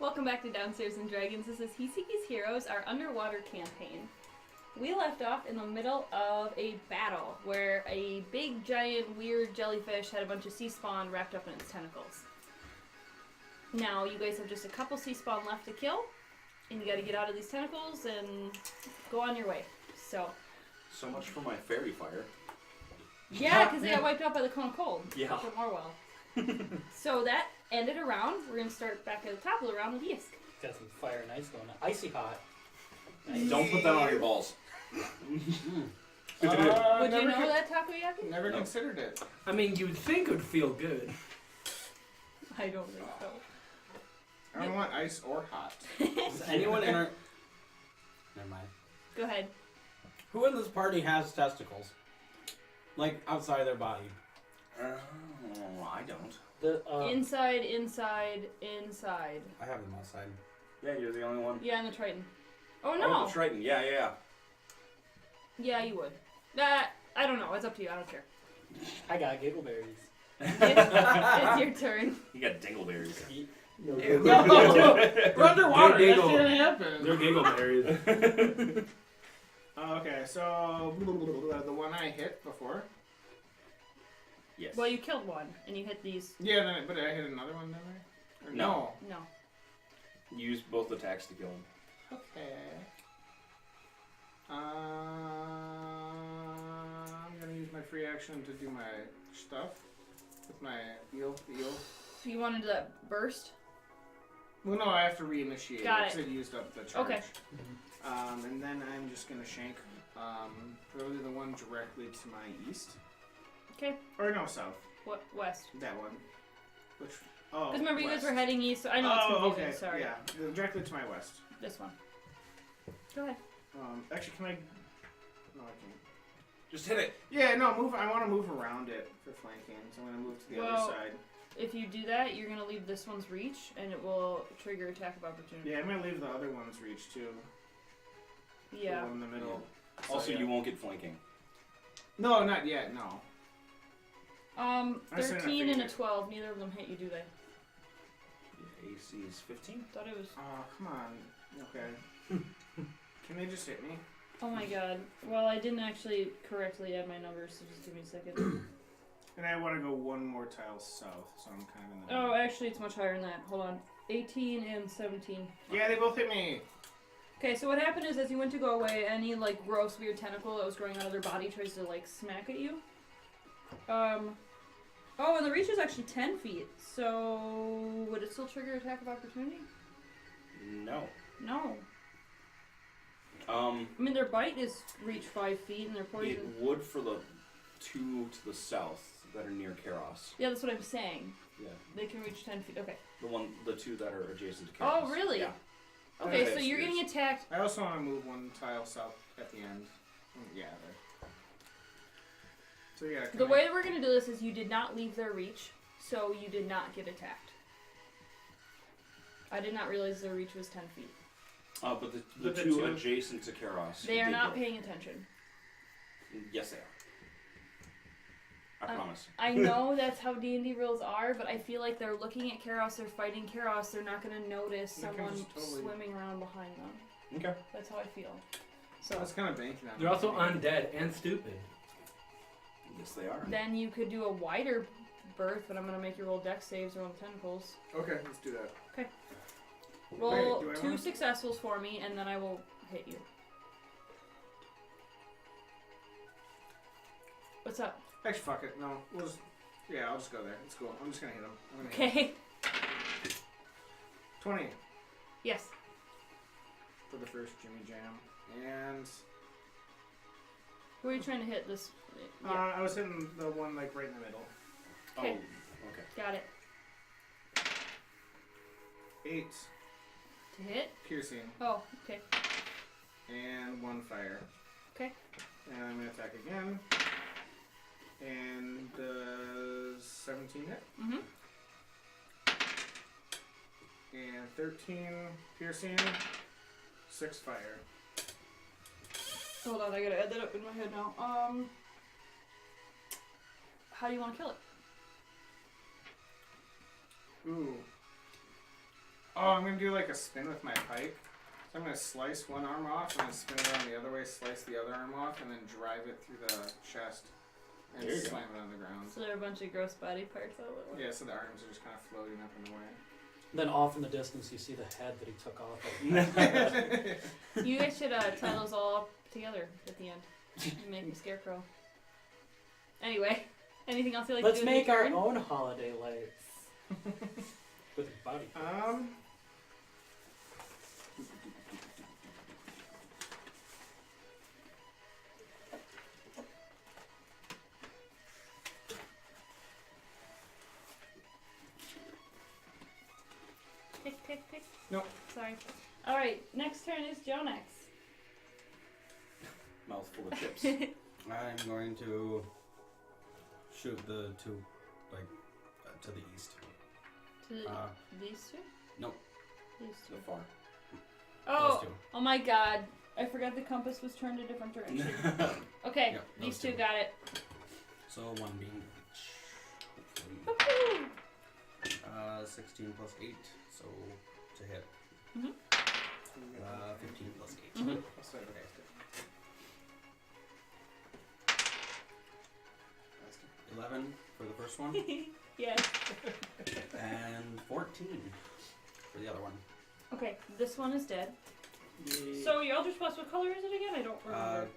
Welcome back to Downstairs and Dragons. This is Hisugi's Heroes, our underwater campaign. We left off in the middle of a battle where a big, giant, weird jellyfish had a bunch of sea spawn wrapped up in its tentacles. Now, you guys have just a couple sea spawn left to kill, and you gotta get out of these tentacles and go on your way. So much for my fairy fire. Yeah, because they got wiped out by the cone cold. Yeah. From Orwell. So that ended a round. We're going to start back at the top of the round with Yisk. Got some fire and ice going on. Icy hot. Nice. Don't put that on your balls. Would you know that, Takoyaki? Never considered it. I mean, you'd think it would feel good. I don't think so. I don't want ice or hot. Is anyone in our... Never mind. Go ahead. Who in this party has testicles? Like, outside their body? I don't. The, Inside. I have them outside. Yeah, you're the only one. Yeah, and the Triton. Oh, no! Oh, the Triton. Yeah. Yeah, you would. I don't know. It's up to you. I don't care. I got giggleberries. It's your turn. You got dingleberries. No, We're underwater. They're That giggle. can't happen. They're giggleberries. Okay, so the one I hit before. Yes. Well, you killed one, and you hit these. Yeah, but I hit another one, didn't I? Or No. No. Use both attacks to kill him. Okay. I'm gonna use my free action to do my stuff with my eel. So you want to do that burst? Well, no, I have to reinitiate Got because it used up the charge. Okay. And then I'm just gonna shank probably the one directly to my east. Okay. Or no, south. What? West. That one. Which? Oh. Because remember, you guys west. were heading east, so I know it's confusing. Okay. Sorry. Yeah, directly to my west. This one. Go ahead. Actually, can I? No, I can't. Just hit it. Yeah, no, move. I want to move around it for flanking, so I'm gonna move to the other side. If you do that, you're going to leave this one's reach, and it will trigger attack of opportunity. Yeah, I'm gonna leave the other one's reach too. Yeah. The one in the middle. So, Also, yeah. you won't get flanking. No, not yet. No. I said I 13 and a figured. 12. Neither of them hit you, do they? Your AC is 15. Thought it was. Oh, come on. Okay. Can they just hit me? Oh my god. Well, I didn't actually correctly add my numbers, so just give me a second. And I want to go one more tile south, so I'm kind of in the Oh, middle. actually, it's much higher than that. Hold on. 18 and 17. Yeah, they both hit me. Okay, so what happened is as you went to go away, any, like, gross, weird tentacle that was growing out of their body tries to, like, smack at you. Oh, and the reach is actually 10 feet, so would it still trigger attack of opportunity? No. No. I mean, their bite is reach 5 feet, and their poison... It would for the two to the south that are near Karos. Yeah, that's what I'm saying. Yeah. They can reach 10 feet. Okay. The two that are adjacent to Karos. Oh, really? Yeah. Okay, Okay, so you're spears. getting attacked. I also want to move one tile south at the end. Yeah, there. So yeah. The way we're going to do this is you did not leave their reach, so you did not get attacked. I did not realize their reach was 10 feet. But the But the two two- adjacent to Karos. They are did not go. paying attention. Yes, they are. I promise. I know that's how D&D rules are, but I feel like they're looking at Karos, they're fighting Karos, they're not going to notice They can someone just totally- swimming around behind them. Okay. That's how I feel. So That's kind of banking on. They're also undead and stupid. Yes, they are. then you could do a wider berth, but I'm going to make you roll dex saves around the tentacles. Okay, let's do that. Roll Wait, do I 2 wanna- successfuls for me, and then I will hit you. What's up? Actually, fuck it. No, we'll just. Yeah, I'll just go there. It's cool. I'm just gonna hit him. I'm gonna hit him. Okay. 20 Yes. for the first Jimmy Jam, and Who are you trying to hit this? Yeah. I was hitting the one like right in the middle. Okay. Oh, okay. Got it. 8 To hit? piercing Oh, okay. and 1 fire. Okay. And I'm gonna attack again. And 17 hit. Mm-hmm. And 13 piercing, 6 fire. Hold on, I gotta add that up in my head now. How do you want to kill it? Ooh. Oh, I'm gonna do like a spin with my pike. So I'm gonna slice one arm off and then spin it around the other way, slice the other arm off, and then drive it through the chest and There you go. slam it on the ground. So there are a bunch of gross body parts all over. Yeah, so the arms are just kind of floating up in the way. Then off in the distance, you see the head that he took off. You guys should tie those all up together at the end and make a scarecrow. Anyway, anything else you like Let's to do? make with our your turn? own holiday lights. With a body. Tick, tick, tick. Nope. Sorry. All right. Next turn is Jonex. Mouthful of chips. I'm going to shoot the two, like, to the east. To these two? Nope. These So two. far. Oh, Those two. oh my God! I forgot the compass was turned a different direction. Okay, Yep, these those two two. got it. So one being each. Woohoo! 16 plus 8, so to hit. Mhm. 15 plus 8. Mhm. I'll set it against it. 11 for the first one, Yes. and 14 for the other one. Okay, this one is dead. So your Eldritch Blast, what color is it again? I don't remember.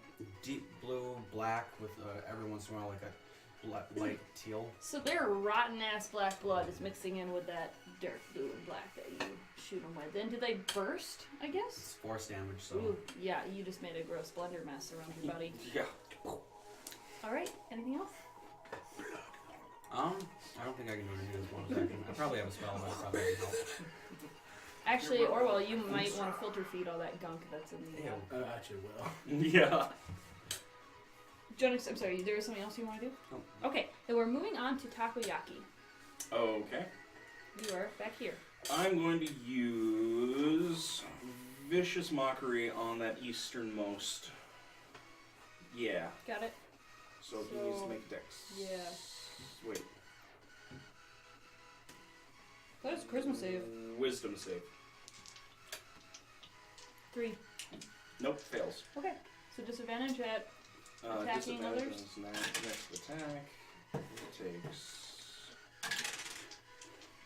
Deep blue, black, with every once in a while like a light teal. So their rotten ass black blood is mixing in with that dark blue and black that you shoot them with. Then do they burst? I guess. It's force damage, so. Ooh, yeah, you just made a gross blender mess around your body. Yeah. All right, anything else? I don't think I can do anything as bonus action. I probably have a spell, but it probably doesn't help. Actually, Orwell, you might want to filter feed all that gunk that's in the. Actually, will. Yeah. Jonas, I'm sorry, there was something else you want to do? Oh. Okay, then we're moving on to Takoyaki. Okay. You are back here. I'm going to use Vicious Mockery on that easternmost. Yeah. Got it? So he needs to make dex. Yeah. Wait. That was a charisma save. Wisdom save. 3. Nope, fails. Okay, so disadvantage at attacking Disadvantage others? on his next attack. He takes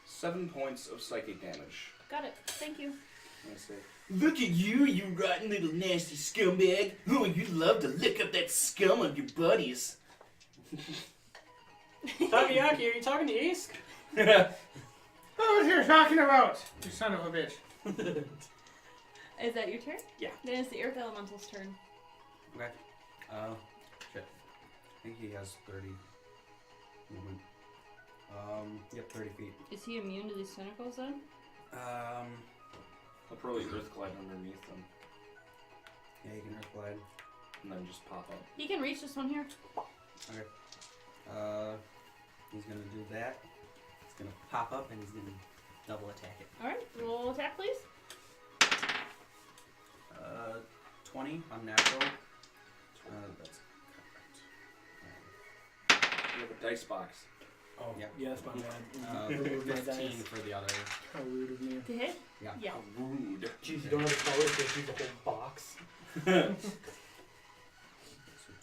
7 points of psychic damage. Got it. Thank you. I say, Look at you, you rotten little nasty scumbag. Oh, you love to lick up that scum on your buddies. Takoyaki, are you talking to East? Oh, what you're talking about? You son of a bitch. Is that your turn? Yeah. Then it's the Earth Elemental's turn. Okay. Shit. I think he has 30 movement. Yep, 30 feet. Is he immune to these tentacles then? I'll probably Earth Glide underneath them Yeah, you can earth glide. and then just pop up. He can reach this one here. Okay. He's gonna do that. It's gonna pop up and he's gonna double attack it. Alright, roll attack, please. 20 unnatural. That's You have a dice box. Oh, Yep. yeah, that's my bad. correct. My 15 dice. for the other. How rude of me. To hit? Yeah. Yeah. How rude. Jeez, you don't have a color, so use the whole box. So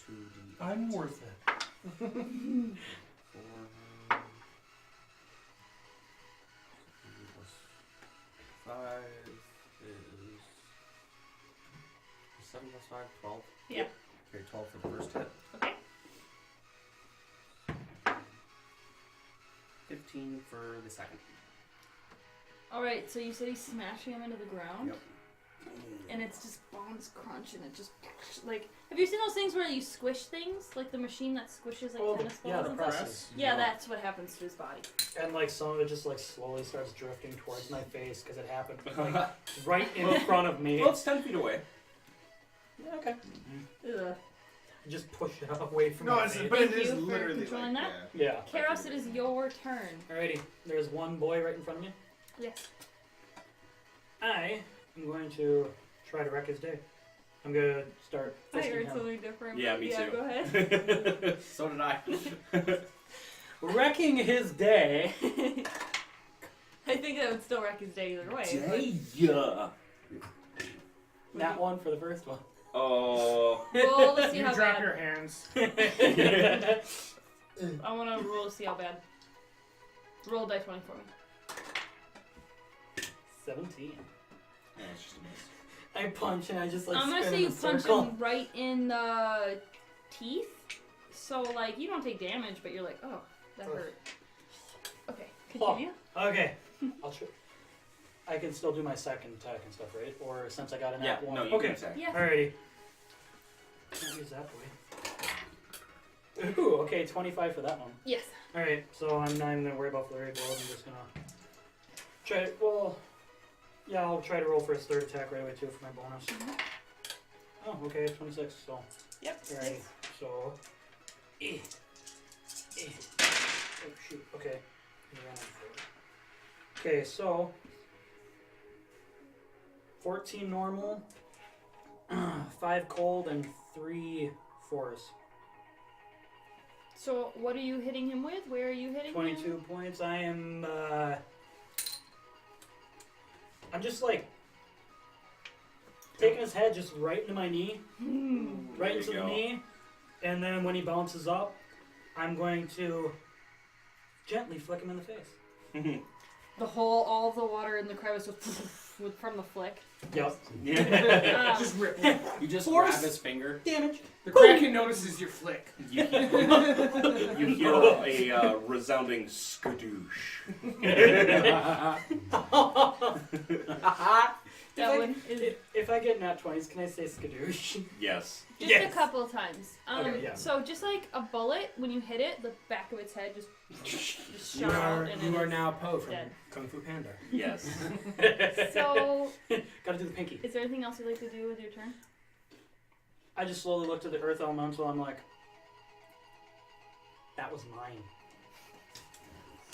2d. I'm worth it. 4. 5 is 7 plus 5, 12. Yeah. Okay, 12 for the first hit. Okay. 15 for the second. Alright, so you said he's smashing him into the ground? Yep. And it's just bones crunch and it just like, have you seen those things where you squish things? Like the machine that squishes like tennis balls yeah, the and stuff? presses. Yeah, that's what happens to his body. And like some of it just like slowly starts drifting towards my face because it happened like right in front of me. Well, it's 10 feet away. Yeah, okay. Ugh. Just push it away from No, my it's, face. but it Thank is you for literally controlling like that. Yeah. Karos, it is your turn. Alrighty, there's one boy right in front of me. Yes. I am going to try to wreck his day. I'm gonna start I fisting heard him. something different. Yeah, but me yeah, too. Go ahead. So did I. Wrecking his day. I think that would still wreck his day either way. Yeah. That one for the first one. Oh. But roll to see You how drop bad. your hands. I want to roll to see how bad. Roll die 20 for me. 17. Yeah, it's just a miss. I punch and I just like I'm gonna spin say in you a punch circle. him right in the teeth. So, like, you don't take damage, but you're like, oh, that Ugh. hurt. Okay, continue. Okay. I'll try. I can still do my second attack and stuff, right? Or since I got an Yeah, app one. no, you okay. can attack. Yeah. Alrighty. I'll use that boy. Ooh, okay, 25 for that one. Yes. Alright, so I'm not even gonna worry about flurry blows. I'm just gonna try. Well, yeah, I'll try to roll for his third attack right away too for my bonus. Oh, okay, 26. So. Yep. Alright, so. Oh shoot. Okay. Okay, so 14 normal, 5 cold, and 3 force. So, what are you hitting him with? Where are you hitting 22 him? points. I am. I'm just like taking his head just right into my knee, right There into you the go. knee, and then when he bounces up, I'm going to gently flick him in the face. All of the water in the crevice was from the flick. Yep. Yeah. Just rip. You just Force. grab his finger. Damage. The Kraken notices your flick. You hear a resounding skadoosh. That one is If I get nat 20s, can I say skadoosh? Yes. just Yes. a couple of times. Okay, yeah. So, just like a bullet, when you hit it, the back of its head just You shot are, out and you it are is now Poe from dead. Kung Fu Panda. Yes. So, Gotta do the pinky. is there anything else you'd like to do with your turn? I just slowly looked at the earth elemental. I'm like, that was mine.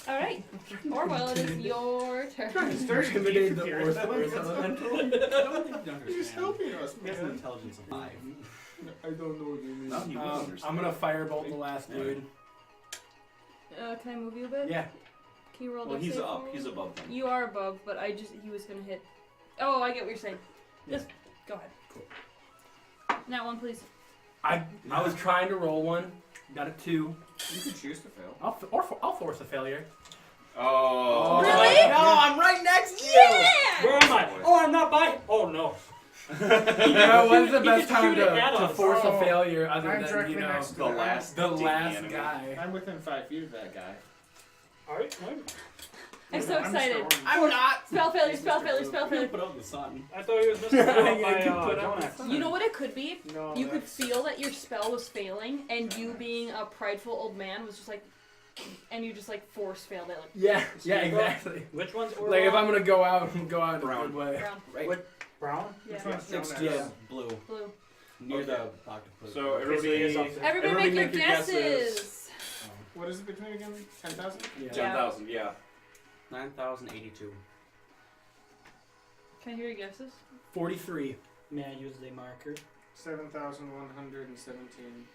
Alright. Orwell, it is your turn. Intimidate the Earth Elemental. I don't think you He's understand. helping us, He has an man. intelligence of 5. I don't know what you mean. No, you will understand. I'm gonna firebolt the last dude. Can I move you a bit? Yeah. Can you roll Well, dex he's save up. for me? He's above them. You are above, but he was gonna hit. Oh, I get what you're saying. Just go ahead. Cool. That one, please. I was trying to roll one. Got a 2. You could choose to fail. I'll force a failure. Oh. Really? No, I'm right next to you. Yeah! Where am I? Oh, I'm not by. Oh no. Yeah, when's the He best could time shoot it at to us. force Oh, a failure other I'm than, directly you know, next to The last. the dicky last enemy. guy? I'm within 5 feet of that guy. Alright, I'm so excited. I'm not. Spell failure, spell failure, spell failure. Put out the sun. I thought he was missing out by You can put up Jonax. with You know what it could be? No, You could that's- feel that your spell was failing, and you being a prideful old man was just like, and you just like force failed it, like Yeah, exactly. Which one's Orwell? Like if I'm gonna go out in a Brown. good way. brown, Right. Brown? Which yeah, one's Next Jonas? to Yeah. Blue. blue. Near Okay. the octopus. So Okay, so he is up everybody. there. Everybody, make your your guesses. What is it between again? 10,000? Yeah. 10,000. Yeah. 9,082. Can I hear your guesses? 43. May I use the marker? 7,117.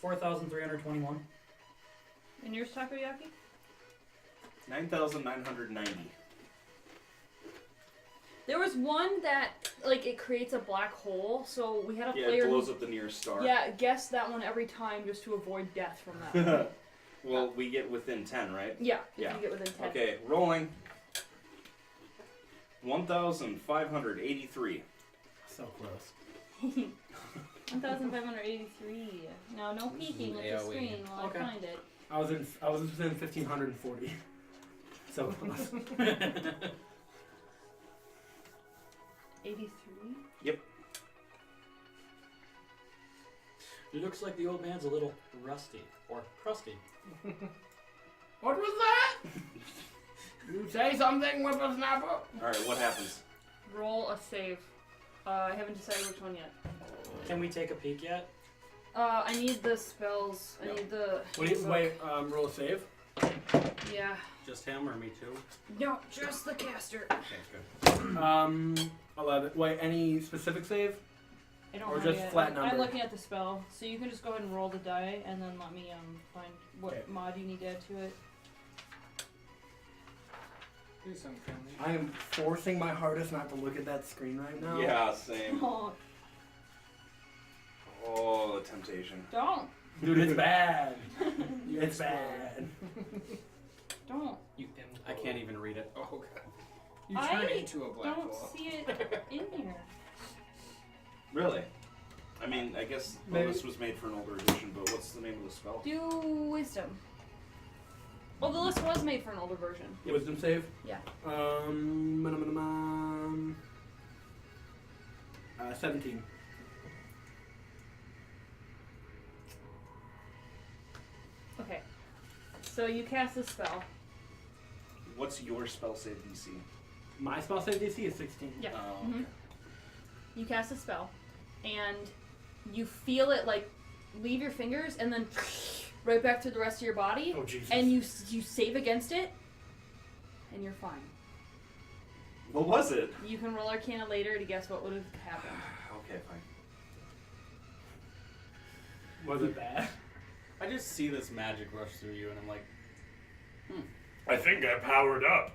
4,321. And yours, Takoyaki? 9,990. There was one that like it creates a black hole, so we had a Yeah, player it blows who up the nearest star. guess that one every time just to avoid death from that one. Well, we get within 10, right? Yeah, if Yeah. you get within 10. Okay, rolling. 1,583. So close. 1,583. No, no peeking at the AOE. screen while Okay. I find it. I was within 1,540. So close. 83? It looks like the old man's a little rusty. Or crusty. What was that? You say something, whippersnapper? Alright, what happens? Roll a save. I haven't decided which one yet. Can we take a peek yet? I need the spells. I need the. Wait, roll a save. Yeah. Just him or me too? No, just the caster. Okay, good. 11. Wait, any specific save? I don't Or know just yet. flat I'm number? looking at the spell, so you can just go ahead and roll the die, and then let me find what Okay. mod you need to add to it. Please don't kill me. I am forcing my hardest not to look at that screen right now. Yeah, same. Oh, Oh, the temptation. don't. Dude, it's bad. It's bad. Don't. You I can't even read it. Oh god. You turn I into a black Don't hole. see it in here. Really? I mean, I guess this was made for an older edition, but what's the name of the spell? Do wisdom. Well, the list was made for an older version. Wisdom save? Yeah. 17. Okay. So you cast a spell. What's your spell save DC? My spell save DC is 16. Yeah. Oh, Mhm. okay. You cast a spell, and you feel it like leave your fingers, and then right back to the rest of your body. Oh, Jesus. And you save against it, and you're fine. What was it? You can roll Arcana later to guess what would have happened. Okay, fine. Was it bad? I just see this magic rush through you, and I'm like, I think I powered up.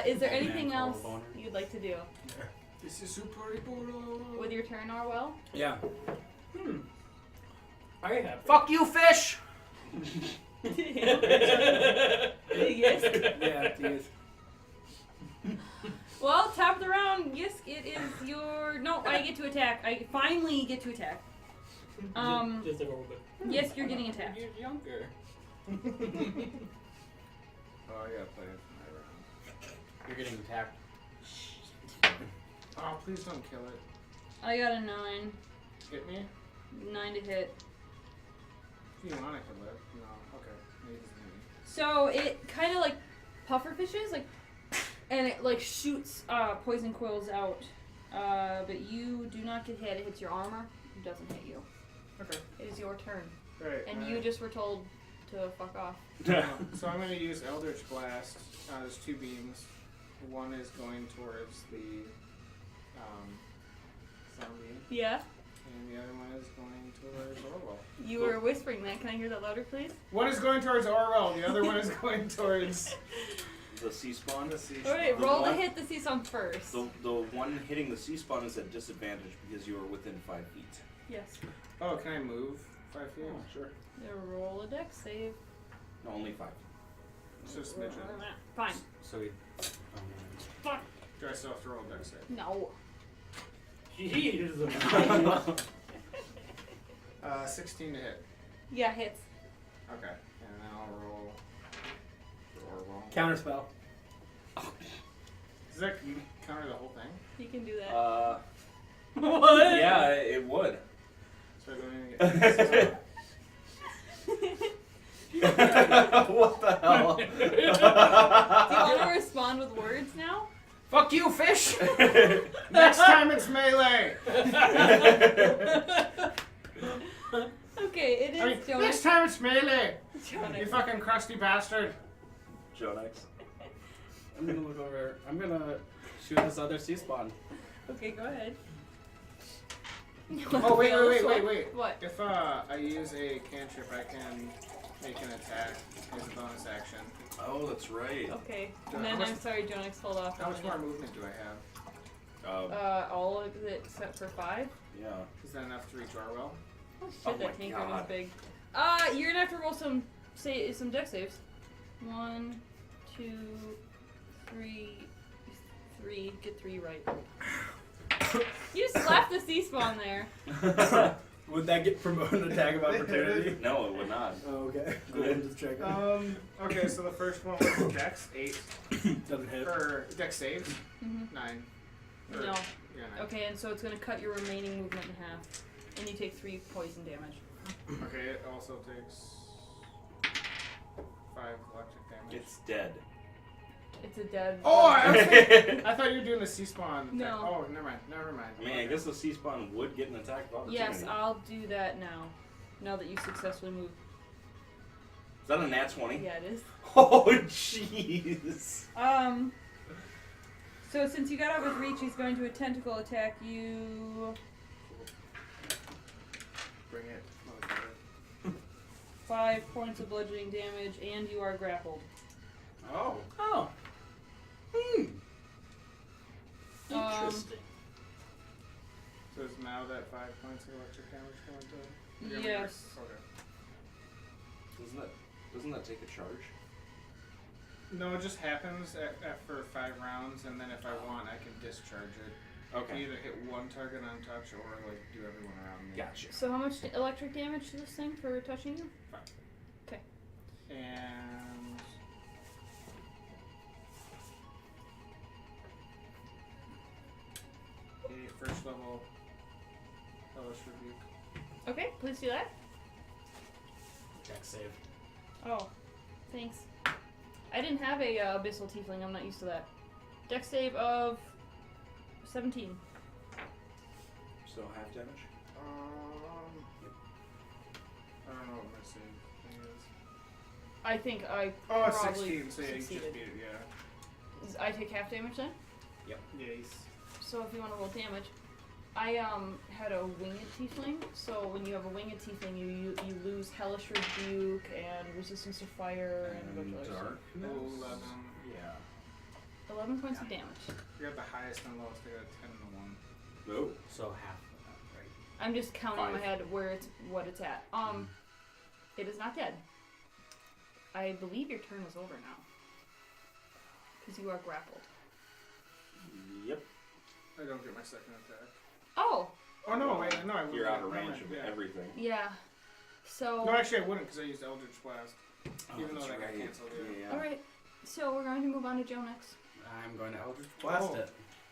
Is there Man, anything call else a boner. you'd like to do This is super important. with your turn, Orwell? Yeah. I have. Fuck you, fish! Yes. Yeah, it is. Well, top of the round, yes, it is your. No, I get to attack. I finally get to attack. Just a little bit. Yes, you're getting attacked. You're younger. Oh, I gotta play it for my round. you're getting attacked. Oh, please don't kill it. I got a 9. Hit me? 9 to hit. If you wanna kill it. No, okay. Maybe it's me. So it kind of like puffer fishes, like, and it like shoots poison quills out. But you do not get hit. It hits your armor. It doesn't hit you. Okay. It is your turn, Right. and you just were told to fuck off. So I'm gonna use Eldritch Blast. There's 2 beams. One is going towards the zombie, Yeah. and the other one is going towards Orwell. You were whispering that. Can I hear that louder, please? One is going towards Orwell, the other one is going towards The sea spawn? the sea. Alright, The roll to one- hit the season first. The one hitting the sea spawn is at disadvantage because you are within 5 feet. Yes. Oh, can I move 5 feet? Sure. Roll a dex save. No, only 5. So smidgen. Fine. So he. Do I still have to roll a dex save? No. He is a 16 to hit. Yeah, hits. Okay, and then I'll roll for Orwell. Counterspell. Does that counter the whole thing? You can do that. What? Yeah, it would. So I don't even get. What the hell? Do you want to respond with words now? Fuck you, fish! Next time it's melee. Okay, it is I mean, Jonas. next time it's melee. You Jonas. fucking crusty bastard. Jonex. I'm gonna look over. I'm gonna shoot this other sea spawn. Okay, go ahead. Oh wait. What? If I use a cantrip, I can make an attack as a bonus action. Oh, that's right. Okay. How And then much- I'm sorry, Jonas, hold off. How on much it. more movement do I have? All of it except for 5. Yeah. Is that enough to reach Orwell? Oh shit, Oh my that tanker was God. big. You're gonna have to roll some dex saves. 1, 2, 3. Get 3 right. You just slapped the sea spawn there. Would that get promoted attack of opportunity? No, it would not. Oh, okay. Go ahead and just check it. Okay, so the first one was Dex 8 Doesn't hit. or Dex saves Mhm. 9. Or- No. Yeah, 9. Okay, and so it's gonna cut your remaining movement in half, and you take 3 poison damage. Okay, it also takes 5 electric damage. It's dead. It's a dead. Oh, I thought you were doing the sea spawn. No. attack. Oh, never mind. I mean, I guess the sea spawn would get an attack of opportunity. Yes, I'll do that now. Now that you successfully moved. Is that a nat 20? Yeah, it is. Oh, jeez. So since you got out with reach, he's going to a tentacle attack you. Bring it, motherfucker. 5 points of bludgeoning damage, and you are grappled. Oh. Oh. Interesting. So is now that 5 points of electric damage going to? Yes. Okay. Doesn't that take a charge? No, it just happens for 5 rounds, and then if I want, I can discharge it. I can Okay. either hit one target untouched or like do everyone around me. Gotcha. So how much electric damage to this thing for touching you? And a first level hellish rebuke. Okay, please do that. Jack save. Oh, thanks. I didn't have a abyssal tiefling. I'm not used to that. Dex save of 17. So half damage? I don't know what my save thing is. I think I Oh, probably 16. So yeah, you just succeeded. beat it. Yeah. I take half damage then? Yes. So if you want to roll damage, I had a winged tiefling. So when you have a winged tiefling, you lose hellish rebuke and resistance to fire and a bunch of other stuff. Dark. 11. Yeah. 11 points of damage. You got the highest and lowest. I got a 10 and a 1. Oh. So half of that, right? I'm just counting in my 5. head what it's at. It is not dead. I believe your turn is over now. Because you are grappled. Yep. I don't get my second attack. Oh! Oh no, wait, no, I wouldn't. You're out of Never range mind, of yeah. everything. Yeah. So... No, actually, I wouldn't because I used Eldritch Blast. Even though that's that got right. cancelled, yeah. Alright. So we're going to move on to Joe next. I'm going to Eldritch Blast Oh. it.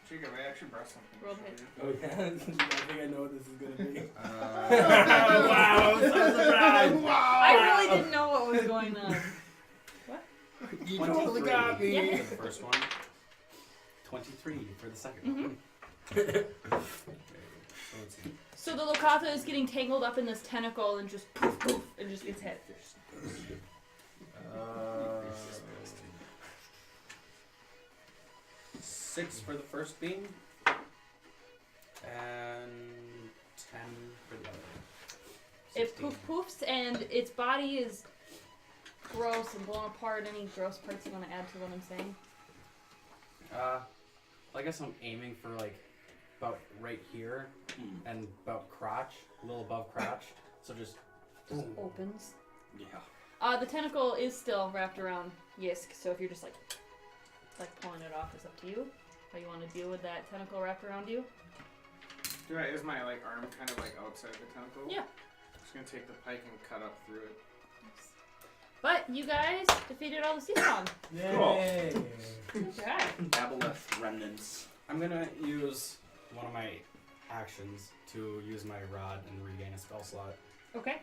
Jacob, I actually brought something. to Roll show hit. you. Oh yeah, I think I know what this is gonna be. Wow, so surprised. I really didn't know what was going on. You totally got me. Yeah. For the first one. 23 for the second Mhm. one. Okay, so let's see. So the Locata is getting tangled up in this tentacle and just poof poof and just gets hit. 6 for the first beam, and 10 for the other. It 16. poof poofs and its body is gross and blown apart. Any gross parts you want to add to what I'm saying? I guess I'm aiming for like about right here and about crotch, a little above crotch. So just Opens. Yeah. The tentacle is still wrapped around Yisk, so if you're just like pulling it off, it's up to you. How you want to deal with that tentacle wrapped around you? Is my like arm kind of like outside the tentacle? Yeah. Just gonna take the pike and cut up through it. But you guys defeated all the sea spawn. yay! Good job. Aboleth remnants. I'm gonna use one of my actions to use my rod and regain a spell slot. Okay.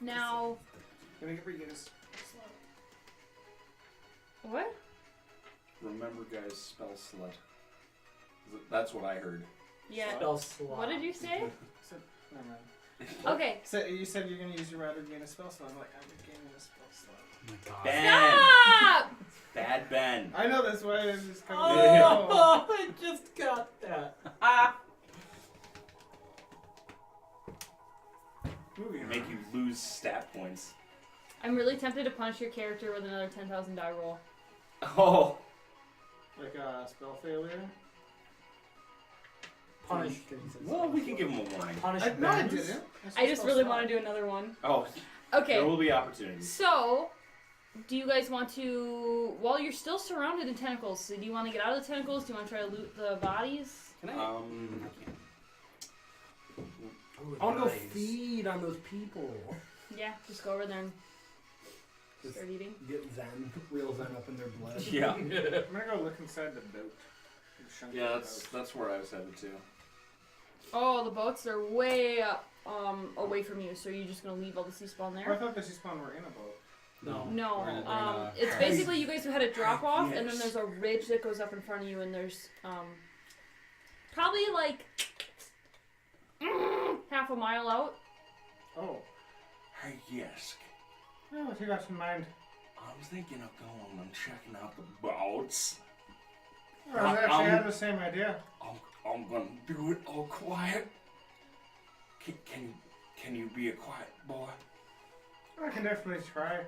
Now, Can I get this? what? Remember, guys, spell slut. That's what I heard. Yeah. Spell slot. What did you say? Never mind. Okay. So you said you're gonna use your rod to gain a spell slot. I'm like, I'm gaining a spell slot. Oh my god. Ben! Stop! Bad Ben. I know that's why I was just coming. Oh, I just got that. Moving on. Make you lose stat points. I'm really tempted to punish your character with another 10,000 die roll. Oh. Like a spell failure. Punish. Well, we can give him a warning. Punish. No, I bends. didn't. I just really want to do another one. Oh, Okay. there will be opportunities. So, do you guys want to, while you're still surrounded in tentacles, so do you want to get out of the tentacles? Do you want to try to loot the bodies? Can I? Um, I can't. I want to go Nice. feed on those people. Yeah, just go over there and Just start eating. get Zen, real Zen up in their blood. Yeah. I'm gonna go look inside the boat. The chunky Yeah, boat. that's where I was headed to. Oh, the boats are way up, away from you, so you're just going to leave all the sea spawn Oh, I there? thought the spawn were in a boat. No. No, We're in a it's crash. basically you guys had a drop off, and then Yes. there's a ridge that goes up in front of you, and there's probably like half a mile out. Oh. Hey, yes. Oh, what you got in mind? I'm thinking of going and checking out the boats. Oh, I actually had the same idea. I'm gonna do it all quiet. Can you be a quiet boy? I can definitely try.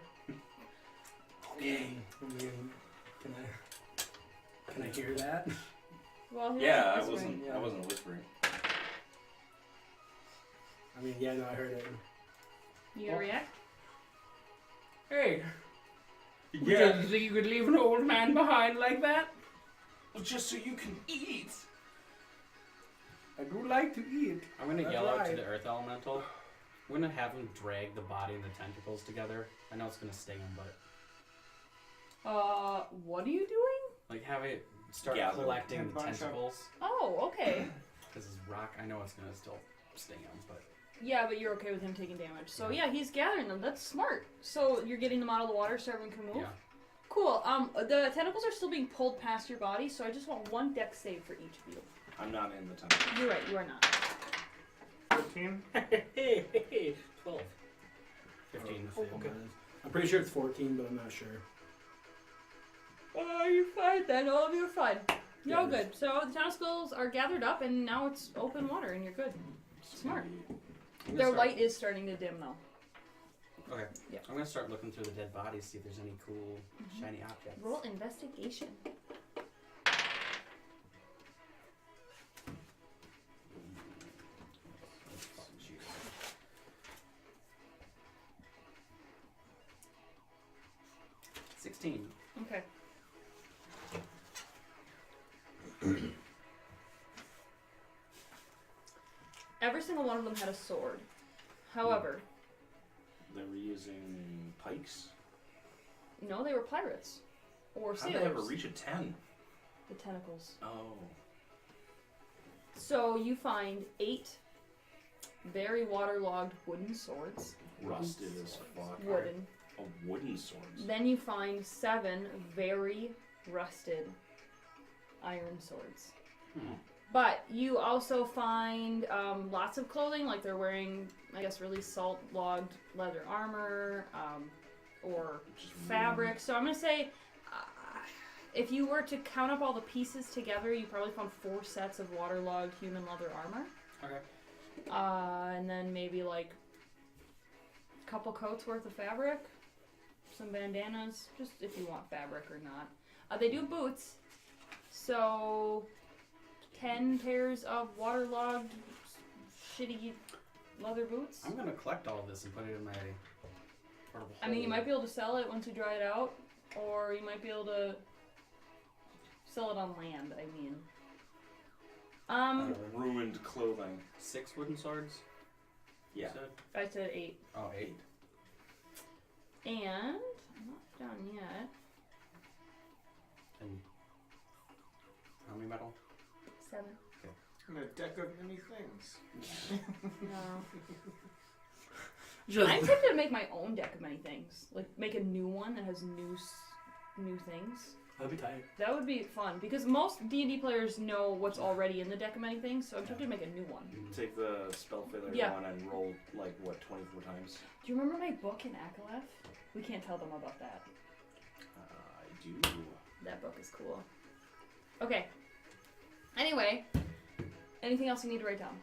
Okay. I mean, can I hear that? Well, here's Yeah, I this wasn't. Yeah. I wasn't whispering. I mean, yeah, no, I heard it. You gonna react? Hey, Yeah. you think you could leave an old man behind like that? Well, just so you can eat. I do like to eat. I'm gonna That's yell out to right. the Earth Elemental. I'm gonna have him drag the body and the tentacles together. I know it's gonna sting him, but What are you doing? like have it start Gather. collecting A the bunch of- tentacles. Oh, okay. Because his rock, I know it's gonna still sting him, but Yeah, but you're okay with him taking damage. So yeah, he's gathering them. That's smart. So you're getting them out of the water so everyone can move? yeah. Cool. The tentacles are still being pulled past your body, so I just want one dex save for each of you. I'm not in the temple. You're right, you are not. 13. Hey, 12. 15. Oh, okay. I'm pretty sure it's 14, but I'm not sure. Oh, you're fine then. All of you are fine. You're all Yeah. good. So the tentacles are gathered up, and now it's open water, and you're good. Smart. I'm gonna Their start- light is starting to dim, though. Okay. Yeah. I'm gonna start looking through the dead bodies, see if there's any cool, shiny objects. Roll investigation. Shoot. 16. Okay. Every single one of them had a sword. However, They were using pikes. no, they were pirates. Or How did they ever sailors. reach a 10? The tentacles. Oh. So you find 8 very waterlogged wooden swords. Rusted as fuck. Wooden. Oh, wooden swords. Then you find 7 very rusted iron swords. Hmm. But you also find lots of clothing, like they're wearing, I guess, really salt-logged leather armor, or Just fabric. So I'm going to say, if you were to count up all the pieces together, you probably found 4 sets of waterlogged human leather armor. Okay. And then maybe like a couple coats worth of fabric, some bandanas, just if you want fabric or not. They do boots, so 10 pairs of waterlogged, shitty leather boots. I'm gonna collect all of this and put it in my portable I mean, you hole. might be able to sell it once you dry it out, or you might be able to sell it on land, I mean. Ruined clothing. 6 wooden swords? Yeah. You said? I said 8. Oh, 8. And I'm not done yet. And how many metal? 7. And a deck of many things. No. Just I'm tempted to make my own deck of many things. Like, make a new one that has new things. That'd be tight. That would be fun, because most D&D players know what's already in the deck of many things, so I'm tempted to make a new one. Take the spell failure Yeah. one and roll, like, what, 24 times? Do you remember my book in Aboleth? We can't tell them about that. I do. That book is cool. Okay. Anyway, anything else you need to write down?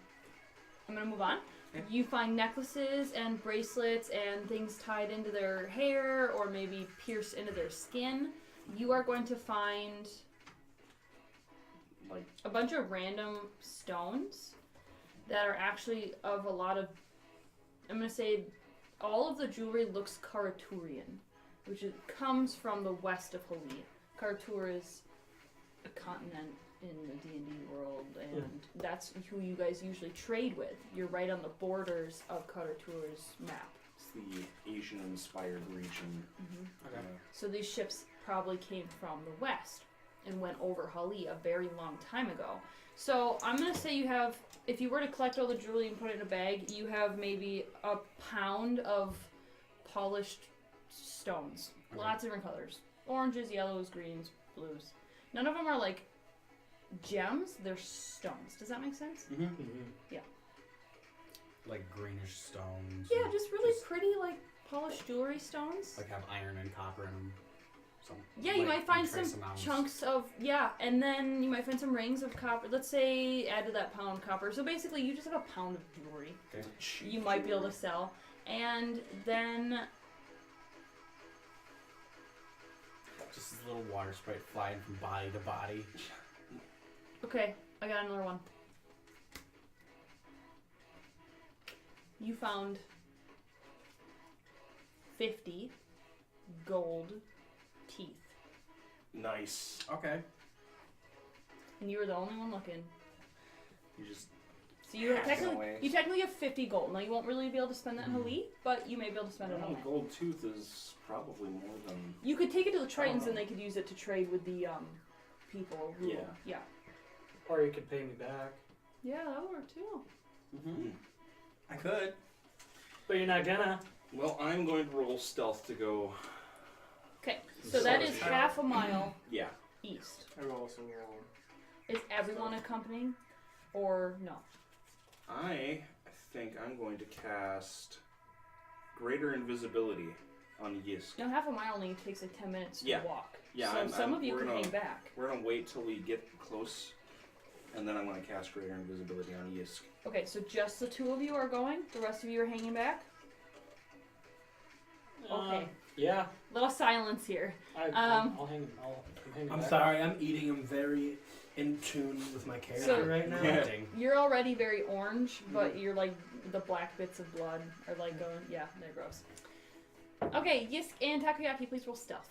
I'm gonna move on. Okay. You find necklaces and bracelets and things tied into their hair or maybe pierced into their skin. You are going to find Like, a bunch of random stones that are actually of a lot of, I'm going to say all of the jewelry looks Karaturian, which comes from the west of Hali. Karatur is a continent in the D&D world, and that's who you guys usually trade with. You're right on the borders of Karatur's map. it's the Asian-inspired region. Okay. So these ships probably came from the west and went over Hali a very long time ago. So I'm going to say you have, if you were to collect all the jewelry and put it in a bag, you have maybe a pound of polished stones. Okay. Lots of different colors. Oranges, yellows, greens, blues. None of them are like gems, they're stones. Does that make sense? Mm-hmm. Like greenish stones. Yeah, and just really pretty, like, polished jewelry stones. like have iron and copper in them. Some, Yeah, you like, might find trace some amounts. chunks of, yeah, and then you might find some rings of copper. Let's say add to that pound copper. So basically you just have a pound of jewelry Okay. you might be able to sell. And then little water sprite flying from body to body. Okay, I got another one. You found 50 gold teeth. Nice. Okay. And you were the only one looking. You just So you Hacking away. technically have 50 gold. Now you won't really be able to spend that in Hali, but you may be able to spend it on a that. gold tooth is probably more than. You could take it to the Tritons know. and they could use it to trade with the people. Who, Yeah. Yeah. Or you could pay me back. Yeah, that would work too. Mm-hmm. I could. But you're not gonna. Well, I'm going to roll stealth to go. Okay, so that is half a mile Yeah. east. I will also roll. Is everyone accompanying, or no? I think I'm going to cast Greater Invisibility on Yisk. No, half a mile only takes like 10 minutes to Yeah. walk. Yeah, so some of you we're can gonna- hang back. We're gonna wait till we get close, and then I'm gonna cast Greater Invisibility on Yisk. Okay, so just the two of you are going. The rest of you are hanging back. Okay. Yeah. Little silence here. I'll hang. I'm hanging I'm back. sorry, I'm eating. I'm very in tune with my character So- right now. Yeah. You're already very orange, but you're like the black bits of blood are like going. Yeah, they're gross. Okay, Yisk and Takoyaki, please roll stealth.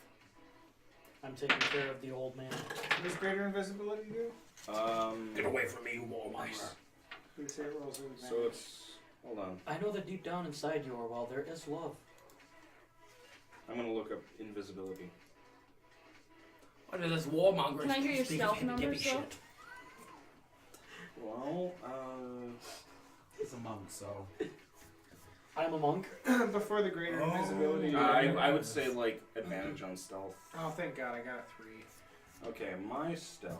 I'm taking care of the old man. What does greater invisibility do? Get away from me, wall mice. We say it rolls with So advantage. it's. Hold on. I know that deep down inside you, Orwell, there is love. I'm gonna look up invisibility. What is this warmonger? Can I hear your stealth numbers, though? Well, He's a monk, so. I'm a monk. Before the greater invisibility. I would say like advantage on stealth. Oh, thank God, I got a 3. Okay, my stealth.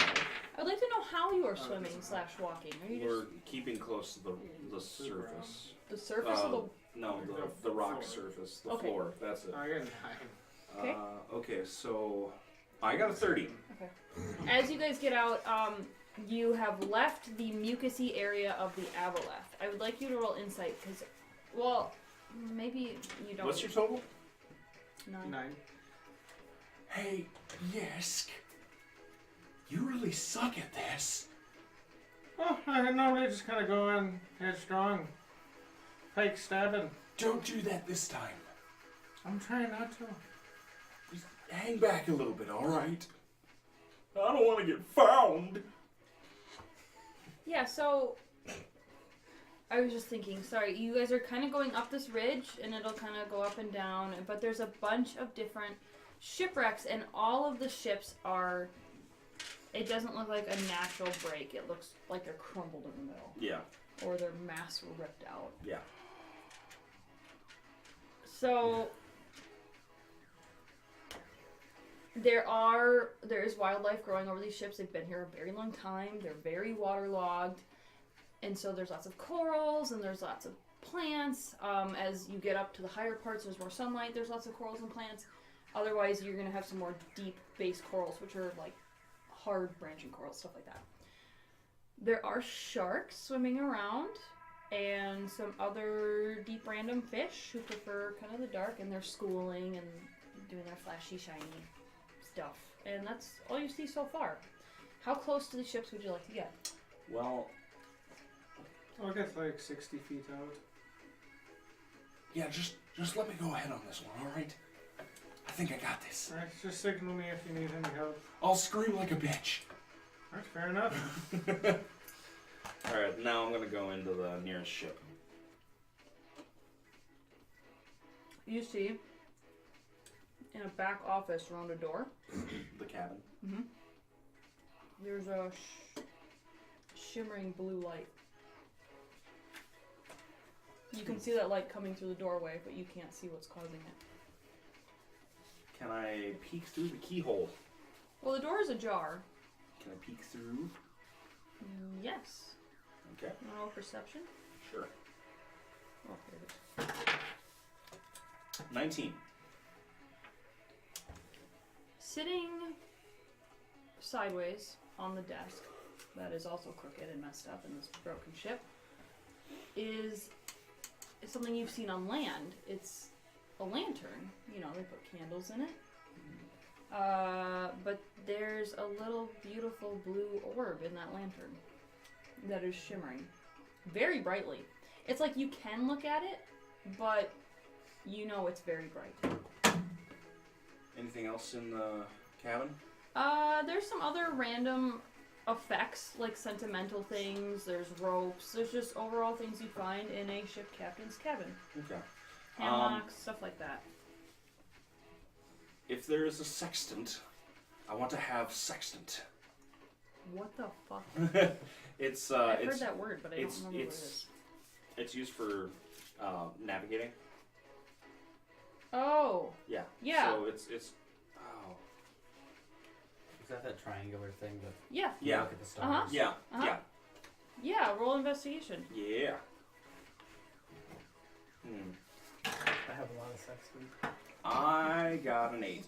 I'd like to know how you are Oh, swimming that's slash walking. Are you We're just keeping close to the surface. the surface of the? No, the rock Floor. surface, the Okay. floor. That's it. Oh, I got a 9. Okay. Okay, so I got a 30. As you guys get out, you have left the mucusy area of the Aboleth. I would like you to roll insight because, well, maybe you don't. What's your total? 9. 9. Hey, Yisk. You really suck at this. Oh, I normally just kind of go in headstrong. Pike stabbing. Don't do that this time. I'm trying not to. Just hang back a little bit, alright? I don't want to get found. Yeah, so I was just thinking, sorry, you guys are kind of going up this ridge and it'll kind of go up and down, but there's a bunch of different shipwrecks and all of the ships are, it doesn't look like a natural break. It looks like they're crumbled in the middle Yeah, or their masts were ripped out. yeah. So there is wildlife growing over these ships. They've been here a very long time. They're very waterlogged, and so there's lots of corals and there's lots of plants. As you get up to the higher parts, there's more sunlight. There's lots of corals and plants. Otherwise, you're gonna have some more deep base corals, which are like hard branching corals, stuff like that. There are sharks swimming around. And some other deep random fish who prefer kind of the dark, and they're schooling and doing their flashy, shiny stuff. And that's all you see so far. How close to the ships would you like to get? Well, I'll get like 60 feet out. Yeah, just let me go ahead on this one, alright? I think I got this. Alright, just signal me if you need any help. I'll scream like a bitch. Alright, fair enough. alright, now I'm gonna go into the nearest ship. You see, in a back office around a door, The cabin. there's a shimmering blue light. You can see that light coming through the doorway, but you can't see what's causing it. Can I peek through the keyhole? Well, the door is ajar. Can I peek through? Yes. Okay, You want to roll perception? sure. Oh, here it is. 19. Sitting sideways on the desk, that is also crooked and messed up in this broken ship, is something you've seen on land. It's a lantern. You know, they put candles in it. But there's a little beautiful blue orb in that lantern that is shimmering very brightly. It's like you can look at it, but you know it's very bright. Anything else in the cabin? There's some other random effects, like sentimental things, there's ropes, there's just overall things you find in a ship captain's cabin. Okay. Hammocks, stuff like that. If there is a sextant, I want to have sextant. What the fuck? It's I've it's heard that word, but I don't remember what it is. it's used for navigating. Oh. Yeah. Yeah. So it's oh Is that triangular thing that Yeah. you Yeah. look at the stars? yeah Uh-huh. Yeah, roll investigation. yeah. I have a lot of sex food. I got an 8.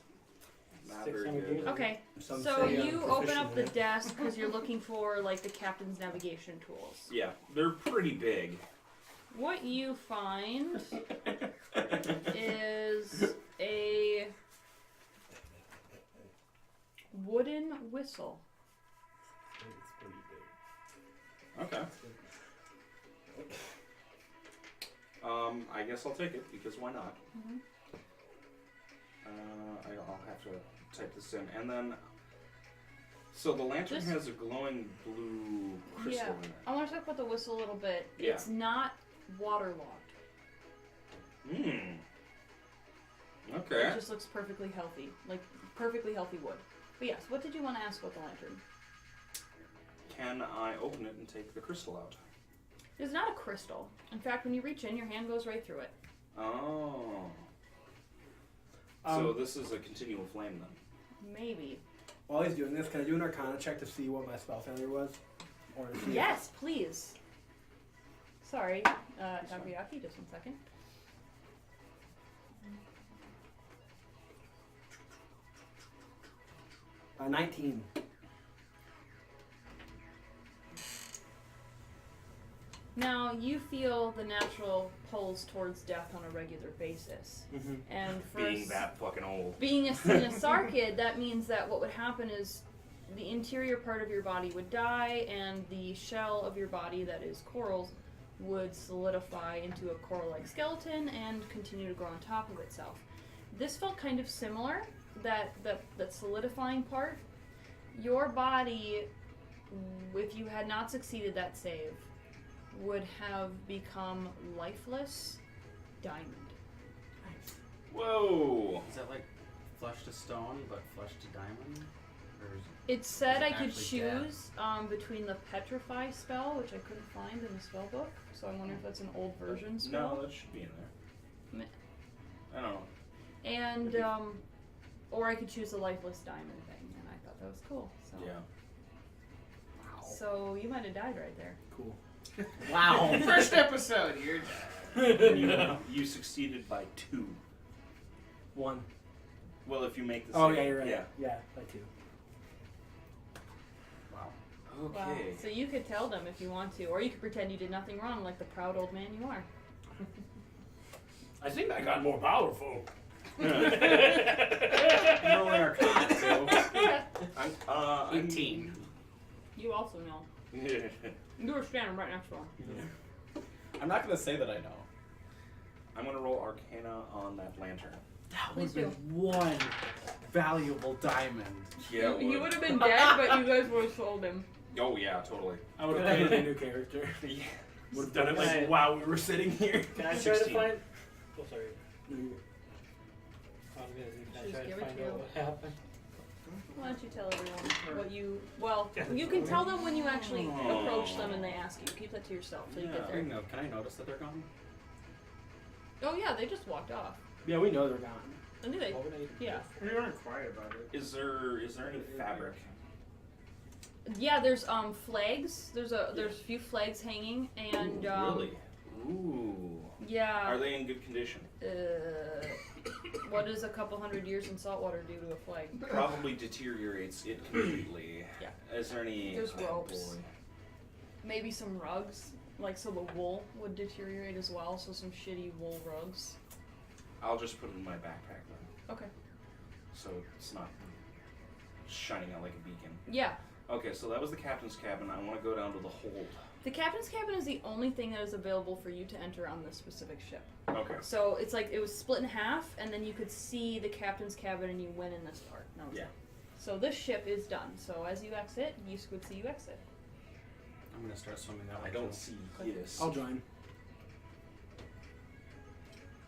Not very 600 good. years. Okay. Some So say I'm you open proficient up the in it. desk because you're looking for like the captain's navigation tools. Yeah, they're pretty big. What you find is a wooden whistle. It's pretty big. Okay. I guess I'll take it because why not? Mhm. I'll have to type this in, and then. So the lantern Just- has a glowing blue crystal Yeah. in it. I want to talk about the whistle a little bit. Yeah. It's not waterlogged. Okay. It just looks perfectly healthy, like perfectly healthy wood. But yes, what did you want to ask about the lantern? Can I open it and take the crystal out? It's not a crystal. In fact, when you reach in, your hand goes right through it. Oh. So this is a continual flame then. Maybe. While he's doing this, can I do an Arcana check to see what my spell failure was? Or to see Yes, please. Sorry, Takoyaki, just 1 second. 19. Now, you feel the natural pulls towards death on a regular basis. Mm-hmm. And for Being that fucking old. being a Sarkid, that means that what would happen is the interior part of your body would die, and the shell of your body, that is corals, would solidify into a coral-like skeleton and continue to grow on top of itself. This felt kind of similar, that solidifying part. Your body, if you had not succeeded that save, would have become lifeless diamond. Whoa! Is that like flesh to stone, but flesh to diamond? Or is It said Is it I could actually dead? choose between the petrify spell, which I couldn't find in the spell book, so I wonder if that's an old version spell. No, that should be in there. I don't know. And or I could choose the lifeless diamond thing, and I thought that was cool. So Yeah. So you might have died right there. Cool. Wow. First episode, you're dead. You succeeded by 2. 1. Well, if you make the Oh, save. yeah, you're right. Yeah. Yeah, by 2. wow. Okay. Wow. So you could tell them if you want to, or you could pretend you did nothing wrong, like the proud old man you are. I think I got more powerful. Rolling Arcana too. 18. You also know. You were standing right next to him. I'm not gonna say that I know. I'm gonna roll Arcana on that lantern. That Please would have been one valuable diamond. Yeah. it He would have been dead, but you guys would have sold him. Oh yeah, totally. I would have played a new character. Yeah. Would have done it like Right. while we were sitting here. Can I try to 16. find? Oh, sorry. No, you're- I was gonna say, can I Just try to give it find to out you. what happened? Why don't you tell everyone what you... Well, you can tell them when you actually approach them and they ask you. Keep that to yourself till you get there. Can I notice that they're gone? Oh yeah, they just walked off. Yeah, we know they're gone. I knew they... What would I Yeah. We weren't quiet about it. Is there any fabric? Yeah, there's flags. There's a few flags hanging, and Really? Ooh. yeah. Are they in good condition? What does a couple hundred years in saltwater do to a flag? Probably deteriorates it completely. Yeah. Is there any? There's oh, ropes. boy. Maybe some rugs, like so the wool would deteriorate as well. So some shitty wool rugs. I'll just put it in my backpack then, Okay. so it's not shining out like a beacon. Yeah. Okay, so that was the captain's cabin. I want to go down to the hold. The captain's cabin is the only thing that is available for you to enter on this specific ship. Okay. So it's like it was split in half, and then you could see the captain's cabin, and you went in this part. No, Yeah. So this ship is done. So as you exit, you would see you exit. I'm gonna start swimming that way. I don't too. see yes. I'll join.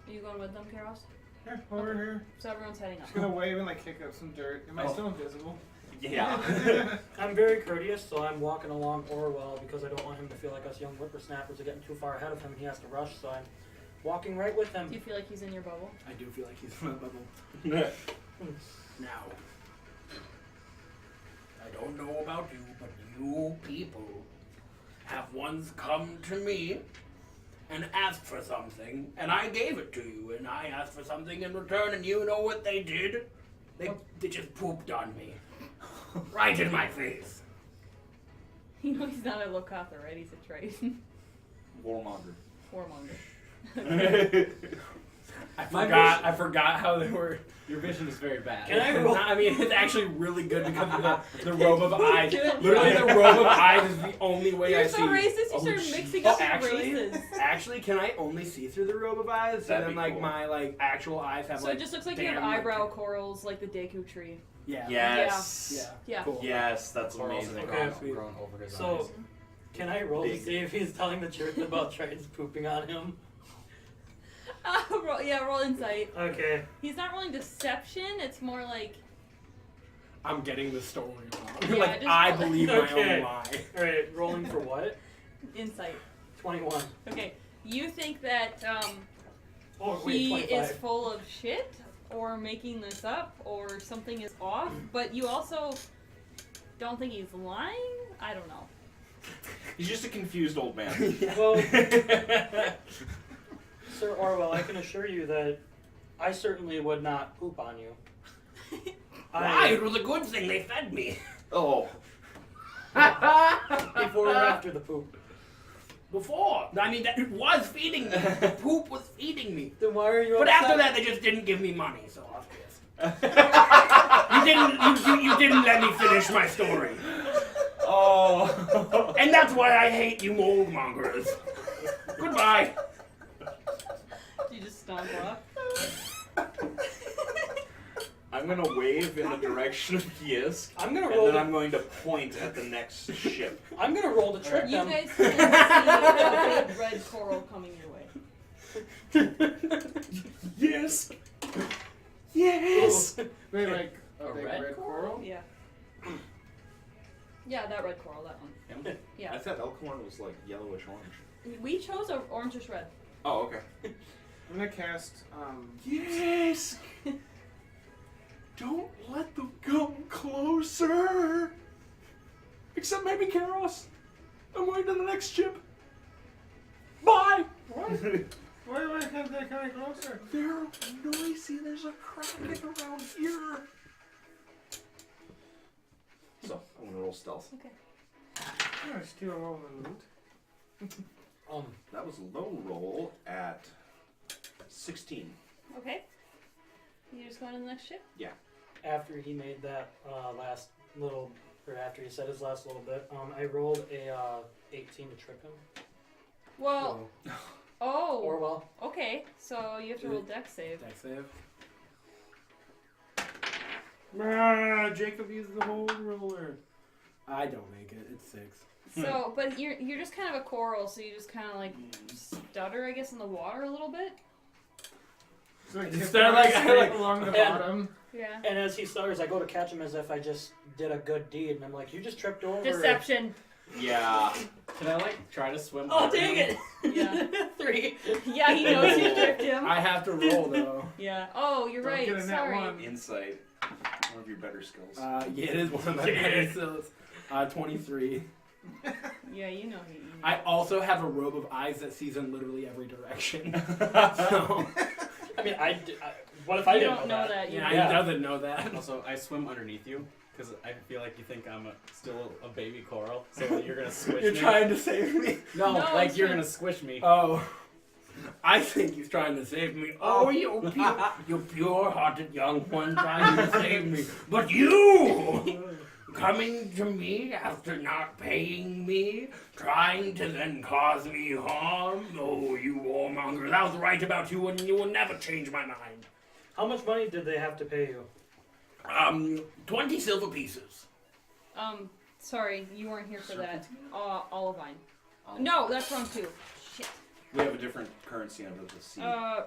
Are you going with them, Karos? Yeah, over here. So everyone's heading Just up. gonna wave and like kick up some dirt. Am I Oh. still invisible? Yeah. I'm very courteous, so I'm walking along Orwell because I don't want him to feel like us young whippersnappers are getting too far ahead of him and he has to rush, so I'm walking right with him. Do you feel like he's in your bubble? I do feel like he's in my bubble. Now, I don't know about you, but you people have once come to me and asked for something, and I gave it to you, and I asked for something in return, and you know what they did? They just pooped on me. Right in my face. You know he's not a Lokatha, right? He's a Triton. Warmonger. Warmonger. I forgot how they were. Your vision is very bad. Can I roll? I mean, it's actually really good because of the robe of eyes. Literally, the robe of eyes is the only way I You're see. so racist, you Oh, started shit. mixing Oh, up your actually, races. actually, can I only see through the robe of eyes? So That'd then, be like, cool. my like actual eyes have So like. it just looks like you have damn, like- eyebrow corals like the Deku tree. Yeah. Yes. Yeah. Yeah. Cool. Yes, that's Corals amazing. have Okay, grown, sweet. grown over his So, eyes. can I roll to Big. see if he's telling the truth about Triton's pooping on him? Roll insight. Okay. He's not rolling deception, it's more like I'm getting the story wrong. Yeah, like just I roll- believe my Okay. own lie. Alright, rolling for what? insight. 21. Okay. You think that Oh, wait, he 25. is full of shit or making this up or something is off, but you also don't think he's lying? I don't know. He's just a confused old man. Well, Sir Orwell, I can assure you that I certainly would not poop on you. Why? It was a good thing they fed me. Oh. Before or after the poop? Before. I mean, it was feeding me. The poop was feeding me. Then why are you But upset? after that, they just didn't give me money, so I was pissed. You didn't let me finish my story. Oh. And that's why I hate you mold mongers. Goodbye. You just stomp off. I'm gonna wave in the direction of Yisk, I'm gonna and roll. then To, I'm going to point at the next ship. I'm gonna roll to trick You them. guys can see a big red coral coming your way. Yes. Yes. Wait, like A big red coral? Yeah. Yeah, that red coral, that one. I Yeah. thought Elkhorn was like yellowish orange. We chose a orangish red. Oh, okay. I'm gonna cast Yes. Don't let them come closer. Except maybe Karos. I'm going to the next ship. Bye. what? Why can't they come closer? They're noisy. There's a Kraken around here. So I'm gonna roll stealth. Okay. I'm gonna steal all the loot. That was a low roll at 16. Okay. You just going to the next ship? After he made that last little, or after he said his last little bit, I rolled a 18 to trip him. Well, oh. Orwell. Okay, so you have to roll dex save. Dex save. Ah, Jacob used the whole roller. I don't make it. It's 6. So, but you're just kind of a coral, so you just kind of like stutter, I guess, in the water a little bit. So like, Just tip start down like- straight like- along the and- bottom. Yeah. And as he stutters, I go to catch him as if I just did a good deed, and I'm like, "You just tripped over." Deception. Yeah. Can I like try to swim? Oh over dang him? it! Yeah. 3. Yeah, he knows you tricked him. I have to roll though. Yeah. Oh, you're Don't right. get a nat Sorry. one. Insight. One of your better skills. Yeah, it is one of my better skills. 23. Yeah, you know he. I also have a robe of eyes that sees in literally every direction. So, I mean, what if I You didn't don't know that. You yeah, know. he doesn't know that. Also, I swim underneath you because I feel like you think I'm still a baby coral, so you're gonna squish You're me. trying to save me. No, No, like it's you're fine. gonna squish me. Oh. I think he's trying to save me. Oh, you pure-hearted young one trying to save me. But you! coming to me after not paying me, trying to then cause me harm? Oh, you warmongers, I was right about you and you will never change my mind. How much money did they have to pay you? 20 silver pieces. Sorry, you weren't here for that. Olivine. No, that's wrong too. Shit. We have a different currency under the sea. Oh.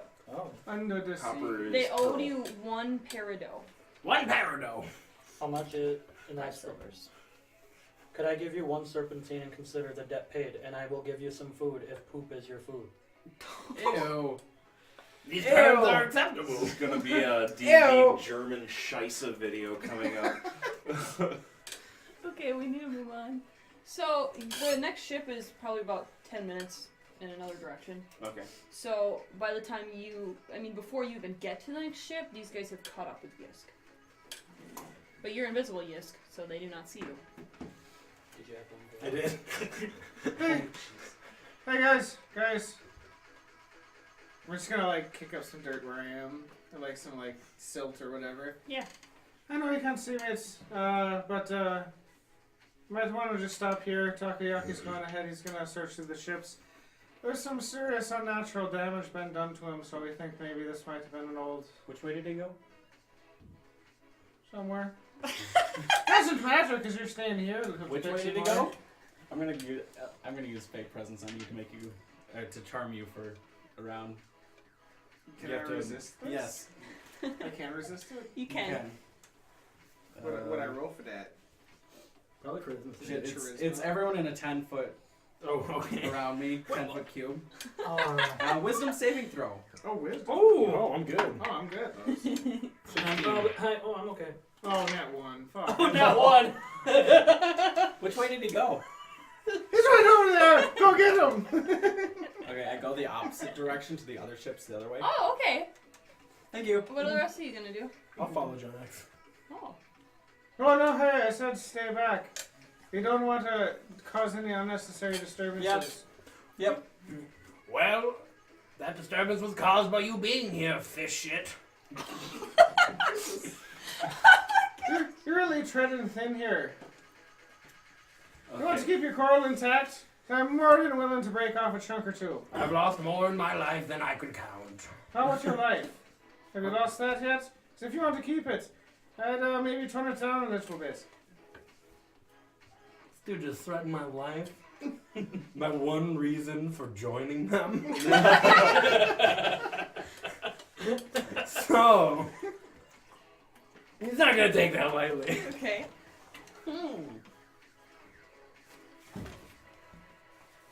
Under the Copper is They owed pearl. you 1 peridot. 1 peridot. How much in 5 that silvers. Could I give you 1 serpentine and consider the debt paid, and I will give you some food if poop is your food? Ew. These terms Ew. are acceptable. This is gonna be a Ew. D&D German Scheisse video coming up. Okay, we need to move on. So, the next ship is probably about 10 minutes in another direction. Okay. So, by the time before you even get to the next ship, these guys have caught up with Yisk. But you're invisible, Yisk, so they do not see you. Did you have one? I did. Hey guys. We're just gonna like kick up some dirt where I am. Or like some like silt or whatever. Yeah. I know you can't see me, but might want to just stop here. Takoyaki's going ahead. He's gonna search through the ships. There's some serious unnatural damage been done to him, so we think maybe this might have been an old Which way did he go? somewhere. Doesn't matter because you're staying here. Which way did he go? I'm gonna use fake presence on you to make you to charm you for around. Can You I have to- resist this? Yes. I can't resist it. You can. What I roll for that? Probably charisma. Shit, Charisma. it's everyone in a 10-foot Oh, okay. around me, 10-foot cube. Oh. Wisdom saving throw. Oh, wisdom. Oh, I'm good. Oh, I'm good. I'm okay. Oh, net 1. Fuck. Oh, that one! Which way did he go? He's right over there. Go get him. Okay, I go the opposite direction to the other ships the other way. Oh, okay. Thank you. What are the rest of you gonna do? I'll follow John X. Oh. Oh no! Hey, I said stay back. You don't want to cause any unnecessary disturbances. Yep. Well, that disturbance was caused by you being here, fish shit. You're really treading thin here. You want to Okay. keep your coral intact? I'm more than willing to break off a chunk or two. I've lost more in my life than I could count. How about your life? Have you lost that yet? 'Cause if you want to keep it, I'd maybe turn it down a little bit. This dude just threatened my life. My one reason for joining them. So, He's not gonna take that lightly. Okay.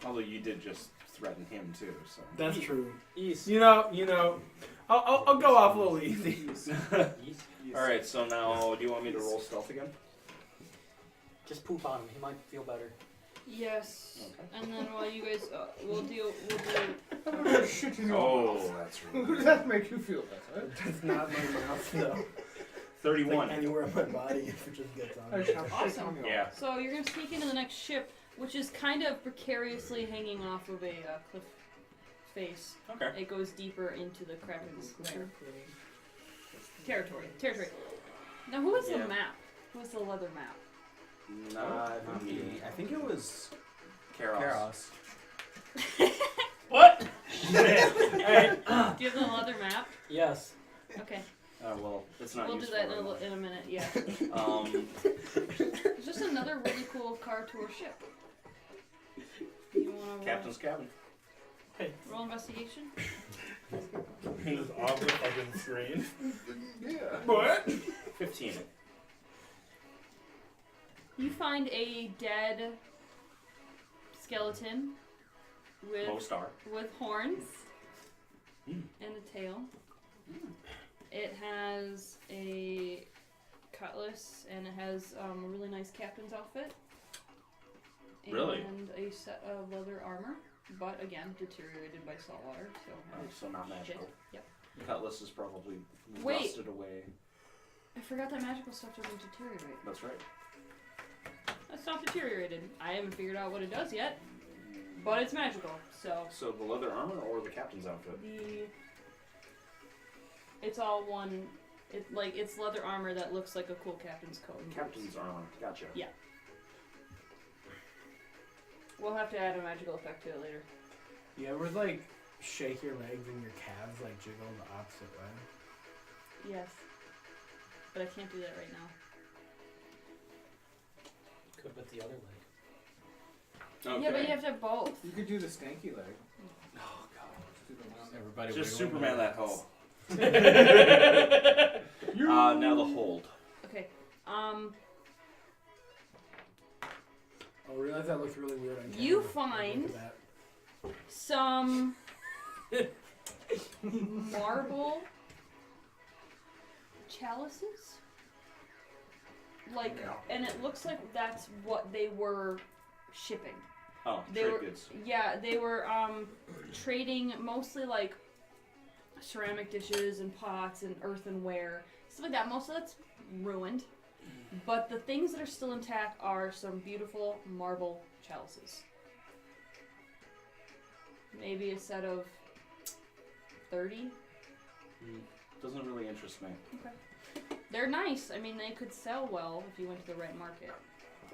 Although you did just threaten him too, so. that's true. East. You know, I'll go off a little easy. Alright, so now, do you want me to roll stealth again? Just poop on him. He might feel better. Yes. Okay. And then while you guys, we'll do. Oh, shit in your Oh, mouth. that's Does right. that make you feel better? That's not my mouth, though. 31. Like anywhere on my body if it just gets on. I shall shit Awesome. on you. Yeah. So you're gonna sneak into the next ship, which is kind of precariously hanging off of a cliff face. Okay. It goes deeper into the Kraken's territory. Now, who has Yeah. the map? Who has the leather map? Not me. I think it was Karos. What? Do you have the leather map? Yes. Okay, Well, it's not we'll do useful that anymore. in a minute. Yeah. It's just another really cool car tour ship. You wanna roll, Captain's cabin. roll investigation? Just off the fucking screen. Yeah. What? 15. You find a dead skeleton with Low star. horns Mm. and a tail. It has a cutlass and it has a really nice captain's outfit. Really? And a set of leather armor, but again deteriorated by salt water. So not magical. Yep. The cutlass is probably Wait. rusted away. I forgot that magical stuff doesn't deteriorate. That's right. That's not deteriorated. I haven't figured out what it does yet, but it's magical. So So the leather armor or the captain's outfit? it's all one. It's leather armor that looks like a cool captain's coat. and boots. Captain's armor. Gotcha. Yeah. We'll have to add a magical effect to it later. You ever like shake your legs and your calves like jiggle the opposite way? Yes. But I can't do that right now. Could with the other leg. Okay. Yeah, but you have to have both. You could do the stanky leg. Oh god. Just do the one. Everybody Just wiggling Superman their that legs. hoe. Now the hold. Okay. Oh, I realize that looks really weird on camera. You Look find at that. some marble chalices. Like, and it looks like that's what they were shipping. Oh, They trade were- goods. Yeah, they were trading mostly like ceramic dishes and pots and earthenware, stuff like that. Most of that's ruined, but the things that are still intact are some beautiful marble chalices. Maybe a set of 30. Doesn't really interest me. They're nice. I mean, they could sell well if you went to the right market.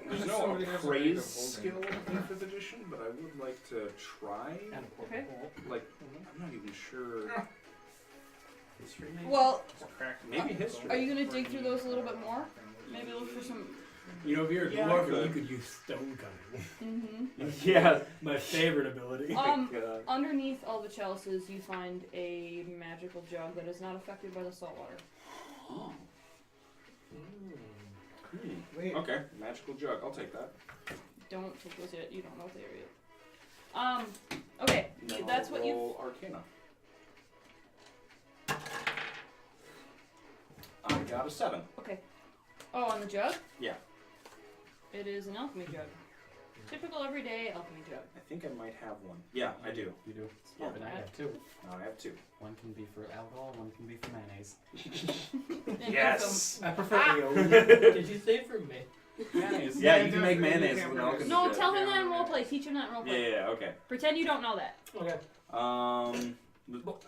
There's no Somebody has a appraise rig of skill holding. in 5th edition, but I would like to try. And a Okay. Like, I'm not even sure. History, maybe? Well, Maybe history. are you gonna dig through those a little bit more? Maybe look for some. You know, if you're a Yeah, I dwarf, could. you could use stone cutting. Mm-hmm. Yeah. My favorite ability. God. Underneath all the chalices, you find a magical jug that is not affected by the salt water. Wait. Okay, magical jug. I'll take that. Don't take those yet. You don't know what they are yet. Okay. Then That's I'll what you. roll Arcana. I got a 7. Okay. Oh, on the jug? Yeah. It is an alchemy jug. Typical everyday alchemy jug. I think I might have one. Yeah, I do. You do. Yeah. And I have two. Now I have 2. One can be for alcohol, one can be for mayonnaise. And Yes. I prefer ale. Did you say for me? Mayonnaise. Yeah, Yeah, you can make definitely, mayonnaise you can't with produce- alchemy No, jug. tell him that in roleplay. Teach him that in roleplay. Yeah, okay. Pretend you don't know that. Okay.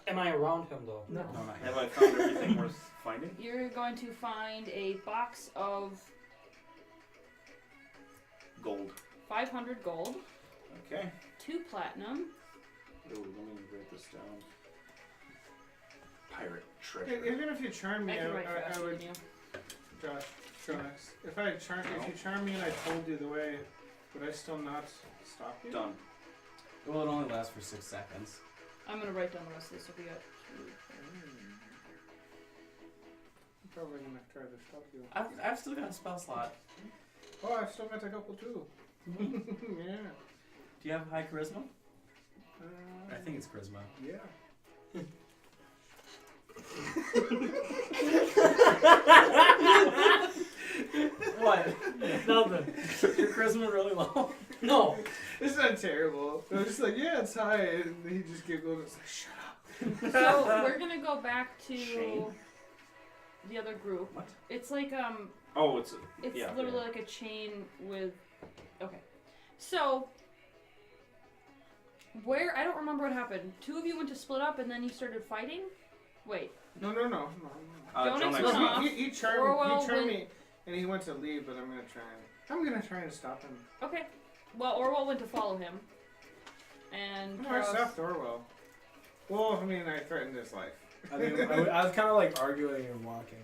Am I around him though? No. No, not Have yet. I found everything worth finding? You're going to find a box of Gold. 500 gold, Okay. 2 platinum. Oh, let me write this down. Pirate Hey, treasure. even if you charm me, I can write I faster would. than you. Josh, show next. If you charm me and I told you the way, would I still not stop you? Done. Well, it only lasts for 6 seconds. I'm gonna write down the rest of this if we got. I'm probably gonna try to stop you. I've still got a spell slot. Oh, I've still got a couple too. Yeah. Do you have high charisma? I think it's charisma. Yeah. What? Nothing. Your charisma really low. No. It's not terrible. I'm just like, yeah, it's high, and he just giggled. It's like, shut up. So we're gonna go back to Shane? the other group. What? It's like Oh, it's it's yeah, literally yeah. like a chain with. Okay, so where I don't remember what happened. 2 of you went to split up and then you started fighting. Wait, No. Jonas Jonas went went off. He charmed Orwell went- me, and he went to leave, but I'm gonna try and stop him. okay. Well, Orwell went to follow him, and No, I Karos- stopped Orwell. Well, I mean, I threatened his life. I mean, I was kind of like arguing and walking.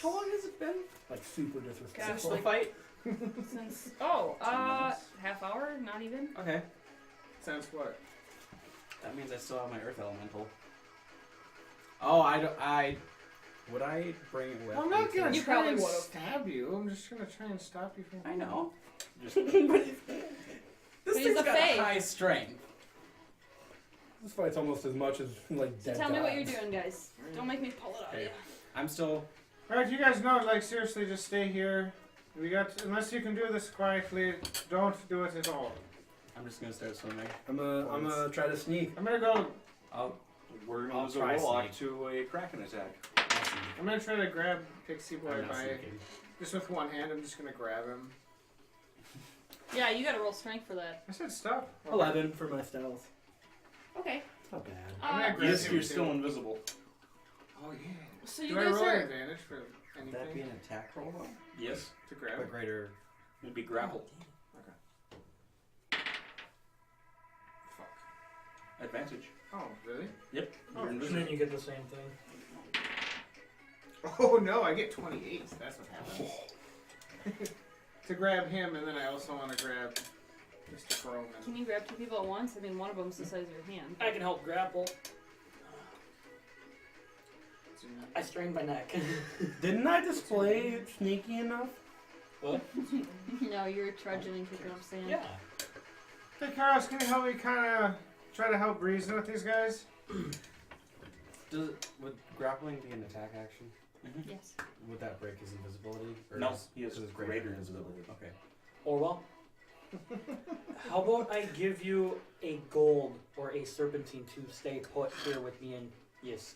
How long has it been? Like super Gosh, disrespectful. like- Fight? since half hour, not even. Okay. Since what? That means I still have my earth elemental. Oh, would I bring it with I'm me not to- gonna You try probably and would've. stab you. I'm just gonna try and stop you from. I know. Just This he's thing's a got fae. high strength. This fight's almost as much as like So dead tell me what you're guys. doing, guys. Don't make me pull it out. Okay. Yeah. I'm still. All right, you guys know, like seriously, just stay here. Unless you can do this quietly, don't do it at all. I'm just gonna start swimming. I'm gonna try to sneak. I'm gonna go. we're gonna I'll lose a try warlock sneak. to a Krakn attack. I'm gonna try to grab Pixie Boy I'm not by sneaking. just with one hand. I'm just gonna grab him. Yeah, you gotta roll strength for that. I said stop. 11 for my stealth. Okay. It's not bad. I'm gonna grab Yes, him you're too. still invisible. Oh yeah. So you Do I guys roll are. advantage for Would that be anything an attack roll though? Yes. to grab? But greater. It'd be grapple. Fuck. Advantage. Oh, really? Yep. Oh, You're And invisible. then you get the same thing. Oh no, I get 28. That's what happens. To grab him, and then I also want to grab Mr. Perlman. Can you grab two people at once? I mean, one of them's the size of your hand. I can help grapple. I strained my neck. Didn't I display it sneaky enough? What? No, you're trudging and kicking up sand. Yeah. Hey, Carlos, can you help me kind of try to help Reason with these guys? Would grappling be an attack action? Yes. Would that break his invisibility? Or No, is- he has is greater invisibility. Okay. Orwell, how about I give you a gold or a serpentine to stay put here with me and Yisk?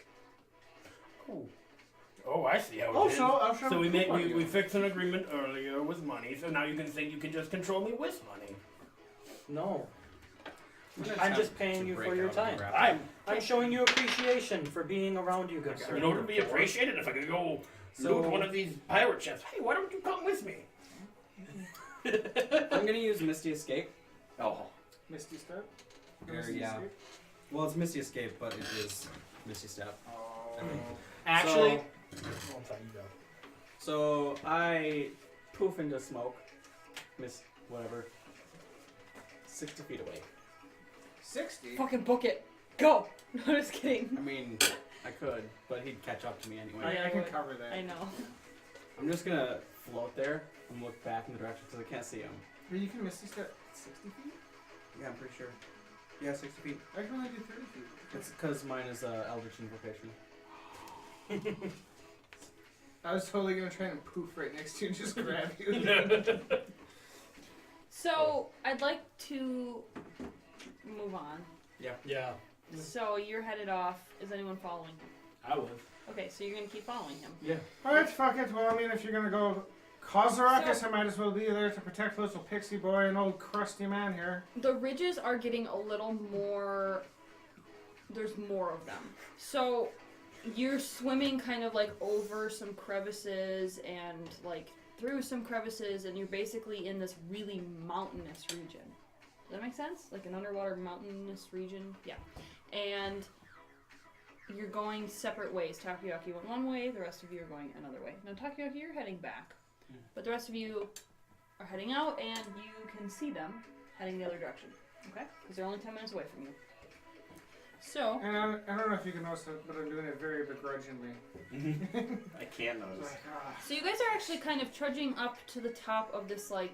Oh, I see how it I'll is. show him So we a made coupon we here. fixed an agreement earlier with money, so now you can think you can just control me with money. No. gonna I'm attempt just paying to you break for your out of the time. grapple. I'm showing you appreciation for being around you, good sir. In order to be appreciated, if I could go So- loot one of these pirate ships, hey, why don't you come with me? I'm gonna use Misty Escape. Oh. Misty Step? Or, yeah. Well, it's Misty Escape, but it is Misty Step. Oh. Actually, Oh, sorry, you go. So I poof into smoke. Miss whatever. 60 feet away. 60? Fucking book it. Go. No, just kidding. I mean, I could, but he'd catch up to me anyway. I I can would. cover that. I know. I'm just gonna float there and look back in the direction because I can't see him. But you can Misty Step 60 feet? Yeah, I'm pretty sure. Yeah, 60 feet. I can only do 30 feet. It's because mine is Eldritch Invocation. I was totally going to try and poof right next to you and just grab you. So I'd like to move on. Yeah. So you're headed off. Is anyone following him? I was. Okay, so you're gonna keep following him. Yeah. Alright, fuck it. Well, I mean, if you're going to go cause a ruckus, I might as well be there to protect little pixie boy and old crusty man here. The ridges are getting a little more. There's more of them. So you're swimming kind of like over some crevices and like through some crevices, and you're basically in this really mountainous region. Does that make sense? Like an underwater mountainous region? Yeah. And you're going separate ways. Takoyaki went one way, the rest of you are going another way. Now, Takoyaki, you're heading back. But the rest of you are heading out, and you can see them heading the other direction. Okay? Because they're only 10 minutes away from you. So, And I don't know if you can notice it, but I'm doing it very begrudgingly. I can notice. Like, so you guys are actually kind of trudging up to the top of this, like,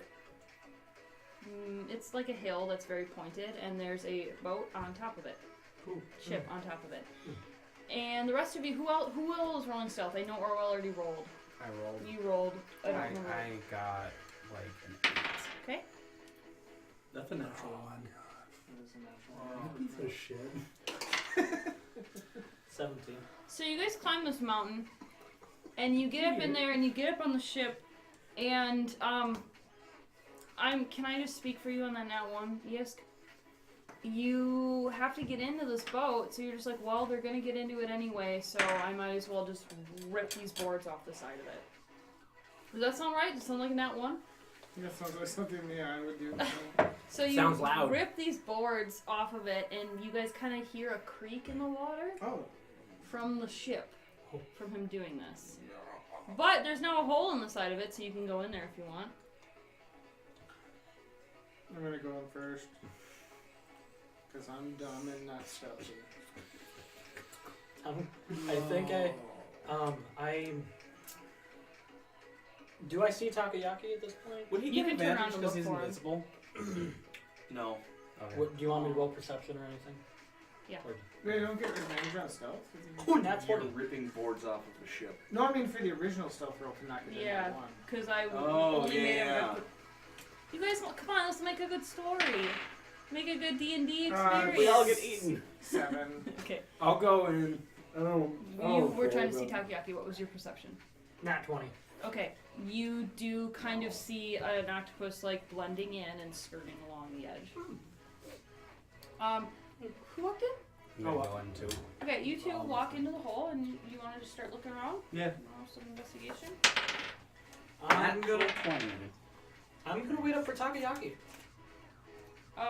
it's like a hill that's very pointed, and there's a boat on top of it. Ship on top of it. And the rest of you, who else is rolling stealth? I know Orwell already rolled. I rolled. You rolled. I don't remember. I got like an 8. Okay. That's a natural one. Piece of shit. 17. So you guys climb this mountain, and you get up in there, and you get up on the ship, and can I just speak for you on that nat one, Yisk? You have to get into this boat, so you're just like, well, they're gonna get into it anyway, so I might as well just rip these boards off the side of it. Does that sound right? Does it sound like a nat one? That sounds like something I would do. So you Sounds loud. rip these boards off of it, and you guys kind of hear a creak in the water Oh. from the ship, from him doing this. But there's now a hole in the side of it, so you can go in there if you want. I'm gonna go in first. Because I'm dumb and not stealthy. I think do I see Takoyaki at this point? Would he You get can turn around advantage and because look he's for him. invisible? No. Okay. What, do you want me to roll perception or anything? Yeah. Or, They don't get revenge on stealth? that's You're what. ripping boards off of the ship. No, I mean for the original stealth roll to knock it in Yeah. that one. Because I Oh, only made him yeah. rip the... You guys, come on, let's make a good story. Make a good D&D We experience. We all get eaten. 7. Okay. I'll go in. You were trying to see Takoyaki. What was your perception? Nat 20. Okay. You do kind of see an octopus like blending in and skirting along the edge. Who walked in? I'm Oh, gonna go in too. Okay, you two walk into the hole, and you want to just start looking around? Yeah. Roll some investigation. I'm gonna 20. wait up for Takoyaki.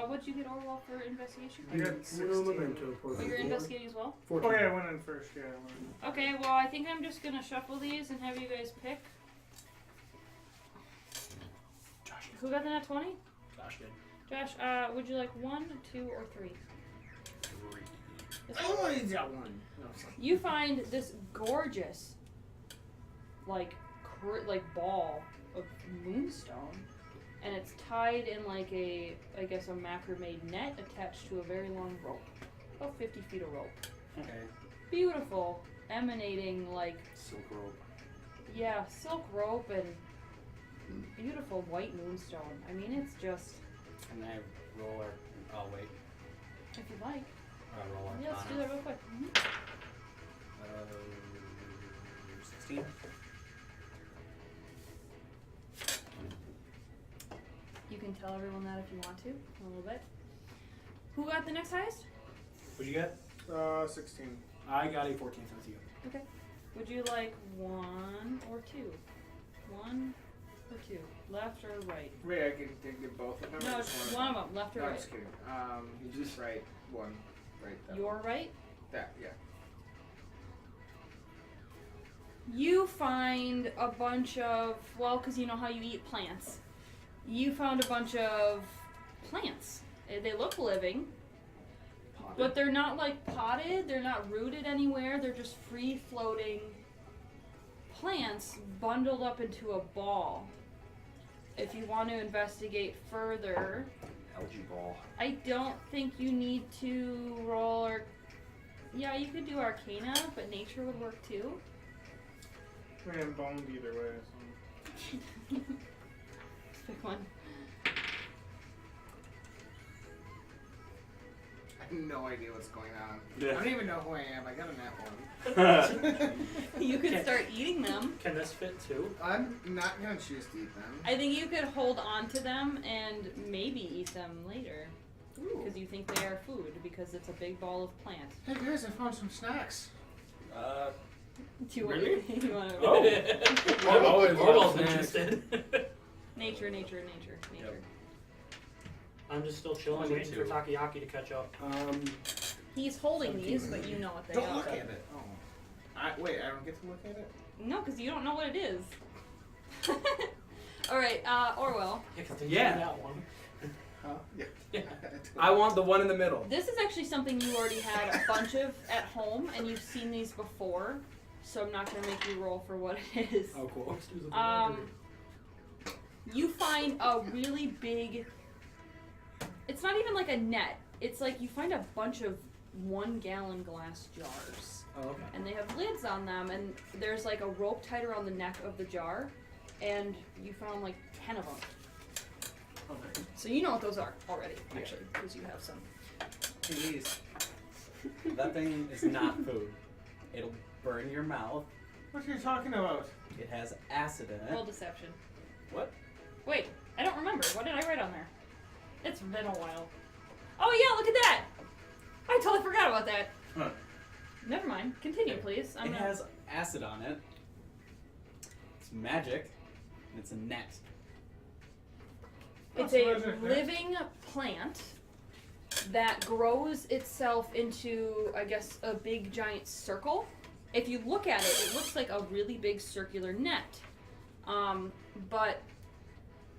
What'd you get Orwell for investigation? I got 16. Oh, you're investigating as well? 14. Oh yeah, I went in first. Yeah, I went in. Okay, well, I think I'm just gonna shuffle these and have you guys pick. Josh did. Who got the nat 20? Josh did. Josh, would you like 1, 2, or 3? 3. This I one? only got one. No, sorry. You find this gorgeous, like ball of moonstone, and it's tied in like a, I guess, a macrame net attached to a very long rope, about 50 feet of rope. Okay. Beautiful, emanating like Silk rope. yeah, silk rope and beautiful white moonstone. I mean, it's just Can I roll or I'll wait. if you like. Roll or Yeah, let's do that real quick. 16. You can tell everyone that if you want to, a little bit. Who got the next highest? What'd you get? 16. I got a 14 with you. Okay. Would you like 1 or 2? 1 or 2? Left or right? Wait, I can get both of them. No, or it's just one of them, left or No, I'm right. just kidding. You just write one. Right. That Your one. right? That. Yeah. You find a bunch of, well, because you know how you eat plants. You found a bunch of plants. They look living, but they're not like potted, they're not rooted anywhere, they're just free floating plants bundled up into a ball. If you want to investigate further, Algae ball. I don't think you need to roll or. Yeah, you could do Arcana, but nature would work too. I am boned either way. So. Pick one. I have no idea what's going on. Yeah. I don't even know who I am. I got a nat one. You could start eating them. Can this fit too? I'm not gonna choose to eat them. I think you could hold on to them and maybe eat them later. Ooh. Because you think they are food, because it's a big ball of plant. Hey guys, I found some snacks. Do you Really? want you want to Oh. I always Orwell's love snacks. interested. Nature. I'm just still chilling, waiting for Takoyaki to catch up. He's holding these, but you know what they Don't are. look at it. Oh. Wait, I don't get to look at it? No, because you don't know what it is. Alright, Orwell. Yeah. That one. Huh? Yeah. Yeah. I want the one in the middle. This is actually something you already had a bunch of at home, and you've seen these before, so I'm not going to make you roll for what it is. Oh, cool. You find a really big. It's not even like a net. It's like you find a bunch of 1-gallon glass jars. Oh, okay. And they have lids on them, and there's like a rope tied around the neck of the jar, and you found like 10 of them. Okay. So you know what those are already, actually, because you have some. Jeez. That thing is not food. It'll burn your mouth. What are you talking about? It has acid in Roll it. deception. What? Wait, I don't remember. What did I write on there? It's been a while. Oh yeah, look at that! I totally forgot about that. Huh. Never mind. Continue, please. It has acid on it. It's magic. And it's a net. It's Oh, a so is it living plant that grows itself into, I guess, a big giant circle. If you look at it, it looks like a really big circular net. But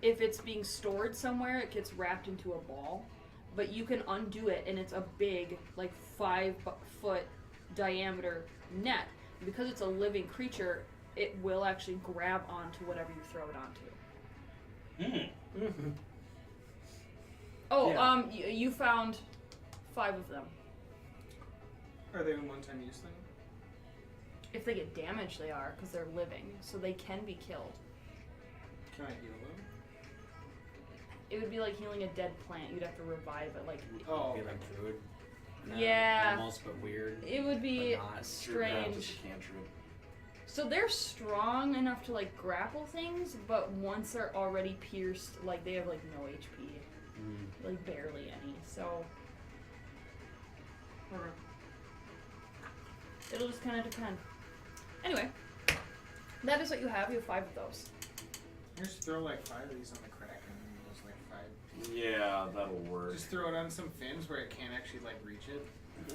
if it's being stored somewhere, it gets wrapped into a ball. But you can undo it, and it's a big, like 5-foot diameter net. Because it's a living creature, it will actually grab onto whatever you throw it onto. Mm-hmm. Oh, Yeah. you found 5 of them. Are they in one-time use thing? If they get damaged, they are, because they're living, so they can be killed. Can I heal them? It would be like healing a dead plant. You'd have to revive it, like... Oh, Be like druid. Yeah. Almost, but weird. It would be But not. strange. So they're strong enough to, like, grapple things, but once they're already pierced, like, they have, like, no HP. Mm. Like, barely any, so... It'll just kind of depend. Anyway, that is what you have. You have 5 of those. Just throw like 5 of these on the Krakn and just like 5. Yeah, that'll work. Just throw it on some fins where it can't actually like reach it.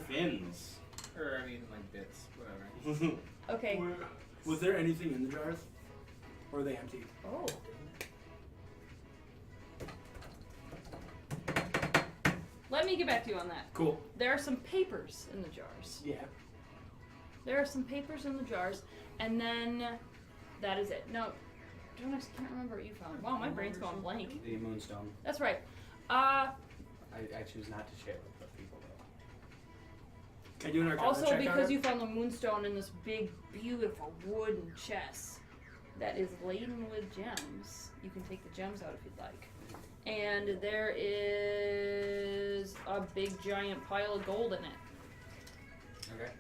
Fins. Or I mean like bits, whatever. Okay. Was there anything in the jars? Or are they empty? Oh. Let me get back to you on that. Cool. There are some papers in the jars. Yeah. There are some papers in the jars, and then that is it. No, Jonas, I can't remember what you found. Wow, my brain's going blank. The moonstone. That's right. I choose not to share with the people though. Can I do an arcana Also, check on because it? you found the moonstone in this big, beautiful wooden chest that is laden with gems, you can take the gems out if you'd like. And there is a big, giant pile of gold in it. Okay.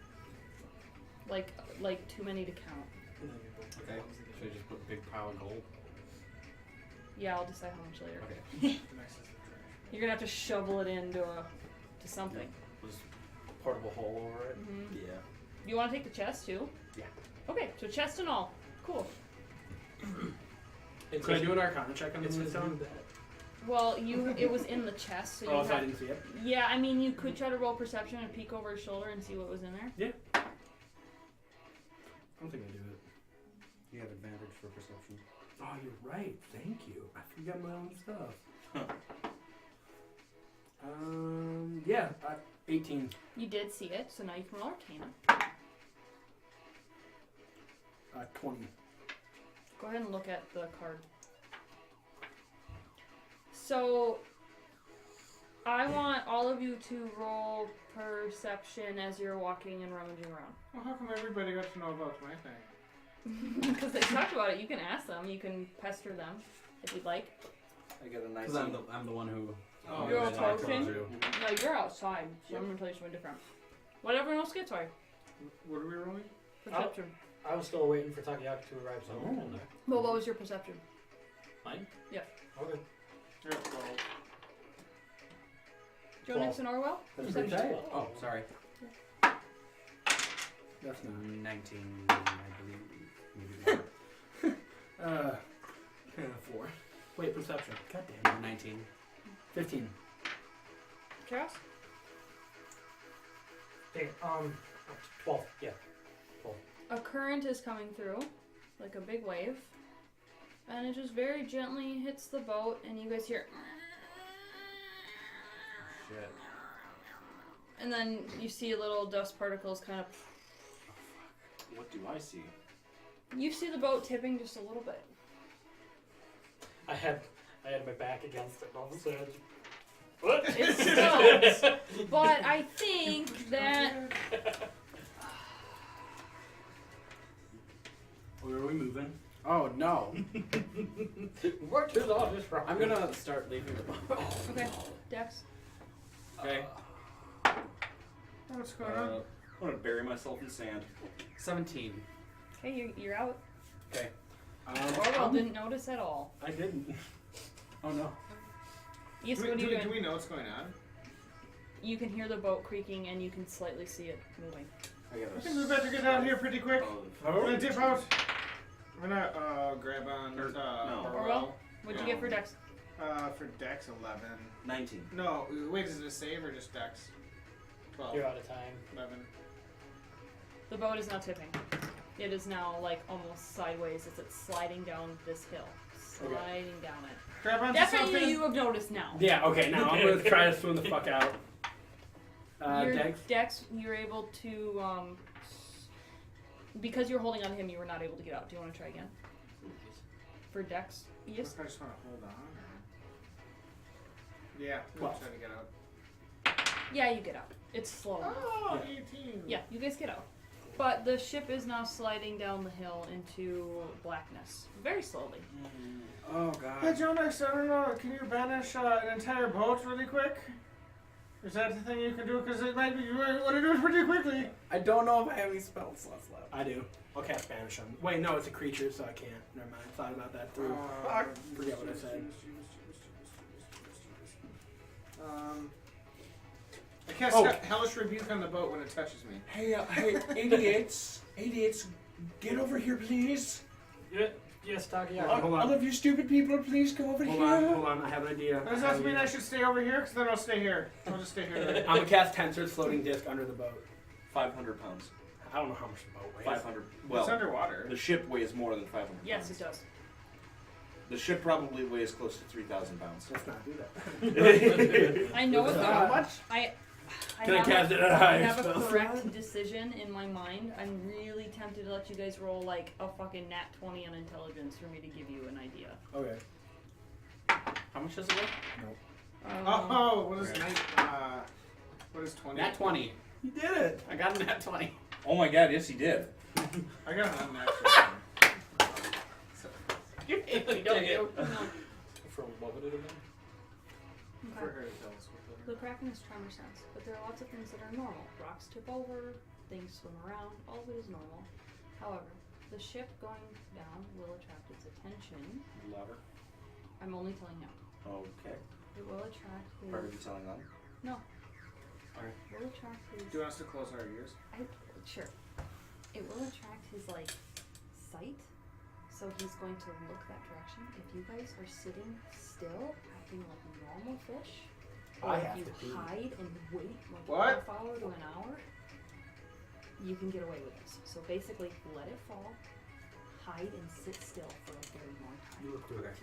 Like too many to count. Okay. Should I just put a big pile of gold? Yeah, I'll decide how much later. Okay. You're gonna have to shovel it into to something. Just portable hole over it. Mm-hmm. Yeah. You want to take the chest too? Yeah. Okay, so chest and all. Cool. Could I do an arcana check on the moonstone? Well, it was in the chest, so you Oh, if I have, didn't see it? yeah, I mean, you could try to roll perception and peek over his shoulder and see what was in there. Yeah. I don't think I do it. You have advantage for perception. Oh, you're right. Thank you. I forgot my own stuff. Yeah, 18. You did see it, so now you can roll Arcana. 20. Go ahead and look at the card. So, I want all of you to roll perception as you're walking and rummaging around. Well, how come everybody got to know about my thing? Because they talked about it. You can ask them. You can pester them if you'd like. I get a nice. Because I'm the one who. Oh, You're I told approaching? you. No, you're outside, so I'm going to tell you something different. What everyone else gets, sorry. What are we rolling? Perception. I was still waiting for Takayaki to arrive, so I told her. Well, what was your perception? Mine? Yeah. Okay. You're at 12. Joe Nixon Orwell? That's pretty Perception. tight. Oh, sorry. That's not. 19, I believe. Maybe more. 4. Wait, perception. God damn it. 19. 15. Chaos? Okay, 12. Yeah. A current is coming through, like a big wave, and it just very gently hits the boat, and you guys hear, Shit. and then you see little dust particles kind of. What do I see? You see the boat tipping just a little bit. I had my back against it, and all of a sudden. It stops, but I think that Where are we moving? Oh no! What is all this from? I'm gonna start leaving the boat. okay, Dex. Okay. What's going on? I'm gonna bury myself in sand. 17. Okay, you're out. Okay. Orwell didn't notice at all. I didn't. Oh no. Yes, do what are you do doing? we know what's going on? You can hear the boat creaking, and you can slightly see it moving. I got I think we better get out of here pretty quick. Oh. I'm gonna dip out. I'm gonna grab on no. Orwell? What'd you get for Dex? For Dex 11. 19. No, wait, is it a save or just Dex? 12. You're out of time. 11. The boat is now tipping. It is now like almost sideways as it's sliding down this hill. Sliding down it. Grab onto Definitely something. you have noticed now. Yeah, okay, now I'm gonna try to swim the fuck out. Your Dex? Dex, you're able to, because you're holding on to him, you were not able to get out. Do you want to try again? For Dex? Yes? I just want to hold on. Or... Yeah, I'm gonna 12. try to get out. Yeah, you get out. It's slow. Oh, Yeah. 18. Yeah, you guys get out. But the ship is now sliding down the hill into blackness. Very slowly. Oh Hey, god. Jonas, I don't know. Can you banish an entire boat really quick? Is that the thing you can do? Because it might be. You want to do it pretty quickly. I don't know if I have any spell slots left. I do. I'll cast Banish on. Wait, no, it's a creature, so I can't. Never mind. I thought about that through. Forget what I said. I cast Hellish Rebuke on the boat when it touches me. Hey, 88s, get over here, please. Yeah, yes, Takiaki. All of you stupid people, please come over here. Hold on, I have an idea. Does that mean I should stay over here? Because then I'll stay here. I'll just stay here. I'm gonna cast Tensor's floating disc under the boat. 500 pounds. I don't know how much the boat weighs. 500. Well, It's underwater. the ship weighs more than 500 pounds. Yes, it does. The ship probably weighs close to 3,000 pounds. Let's not do that. I know it's How much? I Can I have cast it at a I high have a spell correct slot? decision in my mind. I'm really tempted to let you guys roll like a fucking nat 20 on intelligence for me to give you an idea. Okay. How much does it weigh? Oh, what is what is 20? Nat 20. You did it. I got a nat 20. Oh my god, yes, he did. I got an unnatural. You don't get No. From what would it have been? For Okay. her to tell us what The Krakn is tremor sense, but there are lots of things that are normal. Rocks tip over, things swim around, all of it is normal. However, the ship going down will attract its attention. Louder. I'm only telling him. Okay. It will attract his... Part of you telling them? No. Alright. It will attract his... Do you want us to close our ears? Sure. It will attract his, like, sight. So he's going to look that direction. If you guys are sitting still, acting like normal fish, or I if have you to pee. hide and wait like What? a half hour to an hour, you can get away with this. So basically, let it fall, hide and sit still for a very long time. You look weird.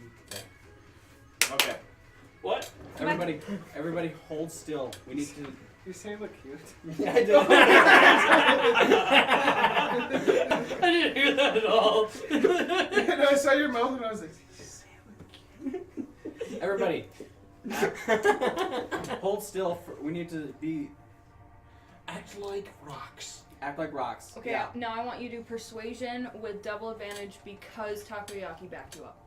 Okay. What? Everybody hold still. We need to. You say you look cute. Yeah, I did. I didn't hear that at all. And I saw your mouth and I was like, you say you look cute. Everybody. Hold still. We need to be. Act like rocks. Act like rocks. Okay, Yeah. now I want you to do persuasion with double advantage because Takoyaki backed you up.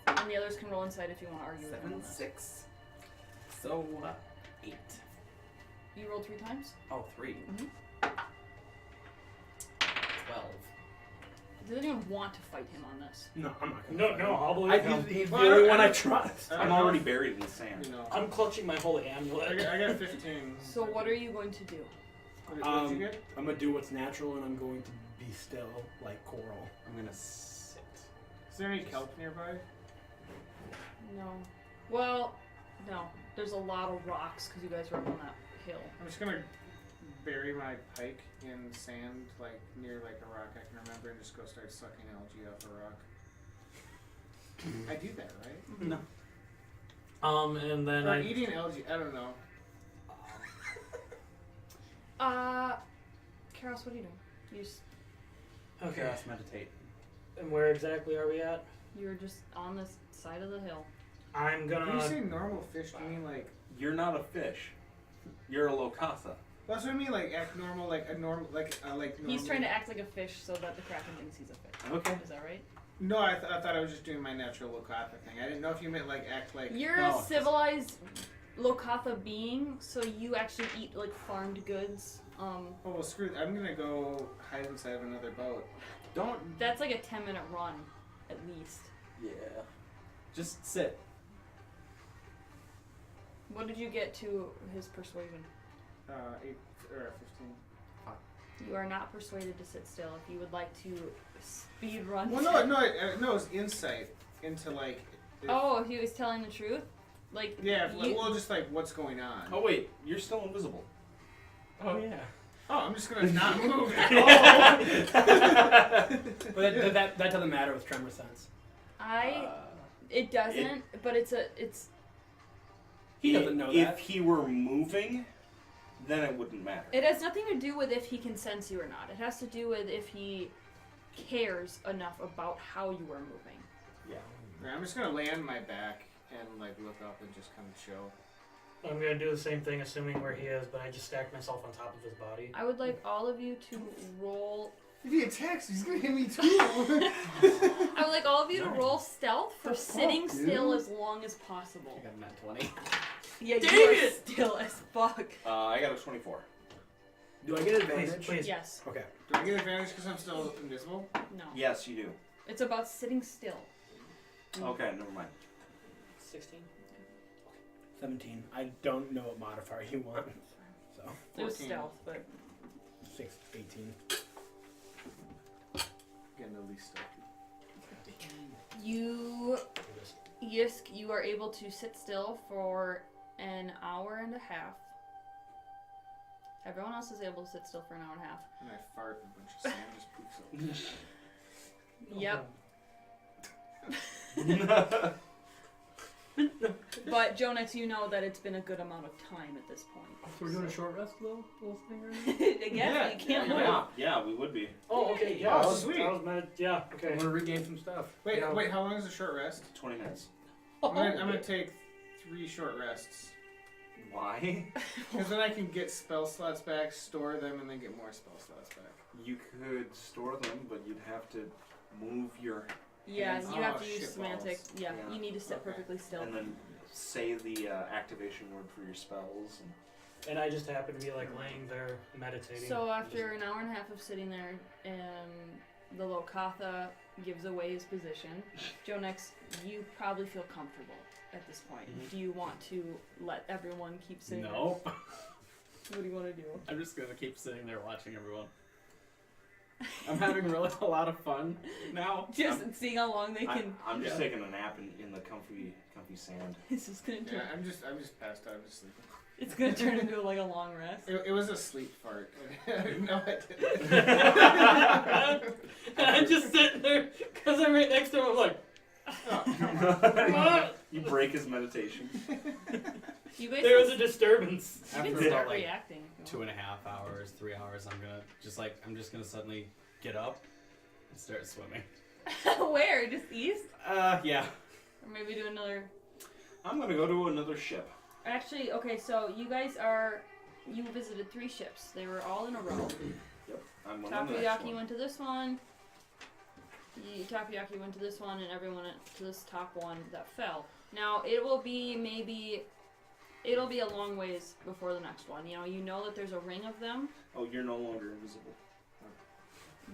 And the others can roll inside if you want to argue with him on 7, this. 6. So 8. You rolled 3 times? Oh, 3. Mhm. 12. Does anyone want to fight him on this? No, I'm not gonna. No, I'll believe him. He's the only one I trust. I'm already buried in the sand. You know. I'm clutching my holy amulet. I got 15. So what are you going to do? What did you get? I'm gonna do what's natural and I'm going to be still like coral. I'm gonna sit. Is there any kelp nearby? No. Well, no. There's a lot of rocks because you guys are up on that hill. I'm just gonna bury my pike in sand, like near like a rock I can remember, and just go start sucking algae off a rock. I do that, right? No. And then Or eating algae. I don't know. Karos, what are you doing? You just, Okay. Chaos meditate. And where exactly are we at? you're just on this side of the hill. I'm When you say gonna. normal fish, do you mean like? You're not a fish. You're a locatha. That's what I mean, like act normal, like a normal, like normal. He's trying to act like a fish so that the Kraken thinks he's a fish. Okay. Is that right? No, I thought I was just doing my natural Lokatha thing. I didn't know if you meant like act like. You're No. a civilized Lokatha being, so you actually eat like farmed goods. Oh well, screw. I'm gonna go hide inside of another boat. Don't. That's like a 10-minute run, at least. Yeah. Just sit. What did you get to his persuasion? 8 or 15. You are not persuaded to sit still. If you would like to speed run. Well, no, it's insight into like. If, Oh, if he was telling the truth, like Yeah, you- well, just like what's going on. Oh wait, you're still invisible. Oh yeah. Oh, I'm just gonna not move at all. But that doesn't matter with tremor sense. It doesn't, but it's. He doesn't know If that. he were moving, then it wouldn't matter. It has nothing to do with if he can sense you or not. It has to do with if he cares enough about how you are moving. Yeah, I'm just gonna lay on my back and like look up and just kind of chill. I'm gonna do the same thing, assuming where he is, but I just stacked myself on top of his body. I would like all of you to roll. If he attacks, he's gonna hit me too. I would like all of you to roll stealth for The sitting fuck, still dude? as long as possible. I got a nat 20. Yeah, Dang you are it! still as fuck. I got a 24. Do I get advantage? Please. Yes. Okay. Do I get advantage because I'm still invisible? No. Yes, you do. It's about sitting still. Okay, never mind. 16. 17. I don't know what modifier you want. So It was 14. stealth, but 18. Getting at least stealthy. you, Yisk, you are able to sit still for an hour and a half. Everyone else is able to sit still for an hour and a half. And I fart and a bunch of sand just poops out. Yep. But Jonas, you know that it's been a good amount of time at this point. So we're doing a short rest though? Little thing right now? I guess you can't move. Yeah, we would be. Oh, okay. Yeah. Oh, I was, sweet. I was mad. Yeah. Okay. I'm gonna regain some stuff. Wait, Yeah. wait, how long is a short rest? 20 minutes. I'm gonna take 3 short rests. Why? Because then I can get spell slots back, store them, and then get more spell slots back. You could store them, but you'd have to move your Yeah, you have Oh, to use shit semantic. balls. Yeah, Yeah. you need to sit Okay. perfectly still. and then say the activation word for your spells. And I just happen to be like laying there meditating. So after an hour and a half of sitting there, the Lokatha gives away his position. Jonex, you probably feel comfortable at this point. Mhm. Do you want to let everyone keep sitting No. there? What do you want to do? I'm just gonna keep sitting there watching everyone. I'm having really a lot of fun now. Just seeing how long they can. I'm just Yeah. taking a nap in the comfy sand. This is gonna turn. Yeah, I'm just passed out, just sleeping. It's gonna turn into like a long rest. It was a sleep fart. No, it didn't. And I'm just sitting there because I'm right next to him. I'm like, You break his meditation. You guys there was a can, disturbance. you can After start about, like, reacting. if you 2.5 hours, 3 hours, I'm just gonna suddenly get up and start swimming. want. Where? Just east? Yeah. Or maybe do another. I'm gonna go to another ship. Actually, okay, so you guys you visited 3 ships. They were all in a row. I'm on the next Takoyaki one. went to this one. Takoyaki went to this one, and everyone went to this top one that fell. Now it will be it'll be a long ways before the next one. You know that there's a ring of them, Oh, you're no longer invisible.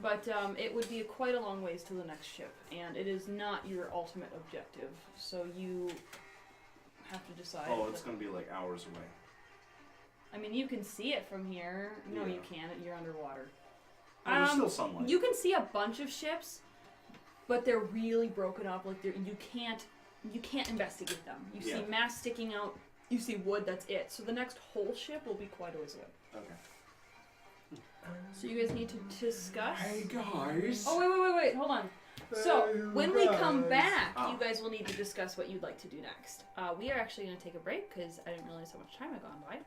but it would be quite a long ways to the next ship, and it is not your ultimate objective. So you have to decide. Oh, it's gonna be like hours away. I mean, you can see it from here. No, Yeah. you can't. You're underwater. Oh, there's still sunlight. You can see a bunch of ships, but they're really broken up. Like you can't investigate them. You see Yeah. masts sticking out. You see wood. That's it. So the next whole ship will be quite a ways away. Okay. So you guys need to discuss. Hey guys. Oh wait! Hold on. So when we come back, Ah. you guys will need to discuss what you'd like to do next. We are actually going to take a break because I didn't realize how much time had gone by.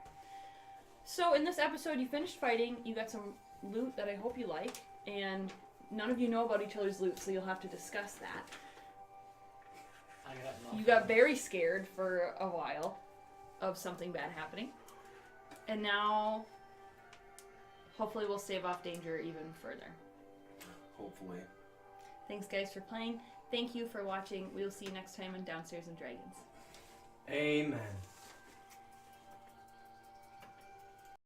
So in this episode, you finished fighting. You got some loot that I hope you like, and none of you know about each other's loot, so you'll have to discuss that. I got nothing. You got very scared for a while of something bad happening, and now hopefully we'll stave off danger even further. Hopefully. Thanks guys for playing. Thank you for watching. We'll see you next time on Downstairs and Dragons. Amen.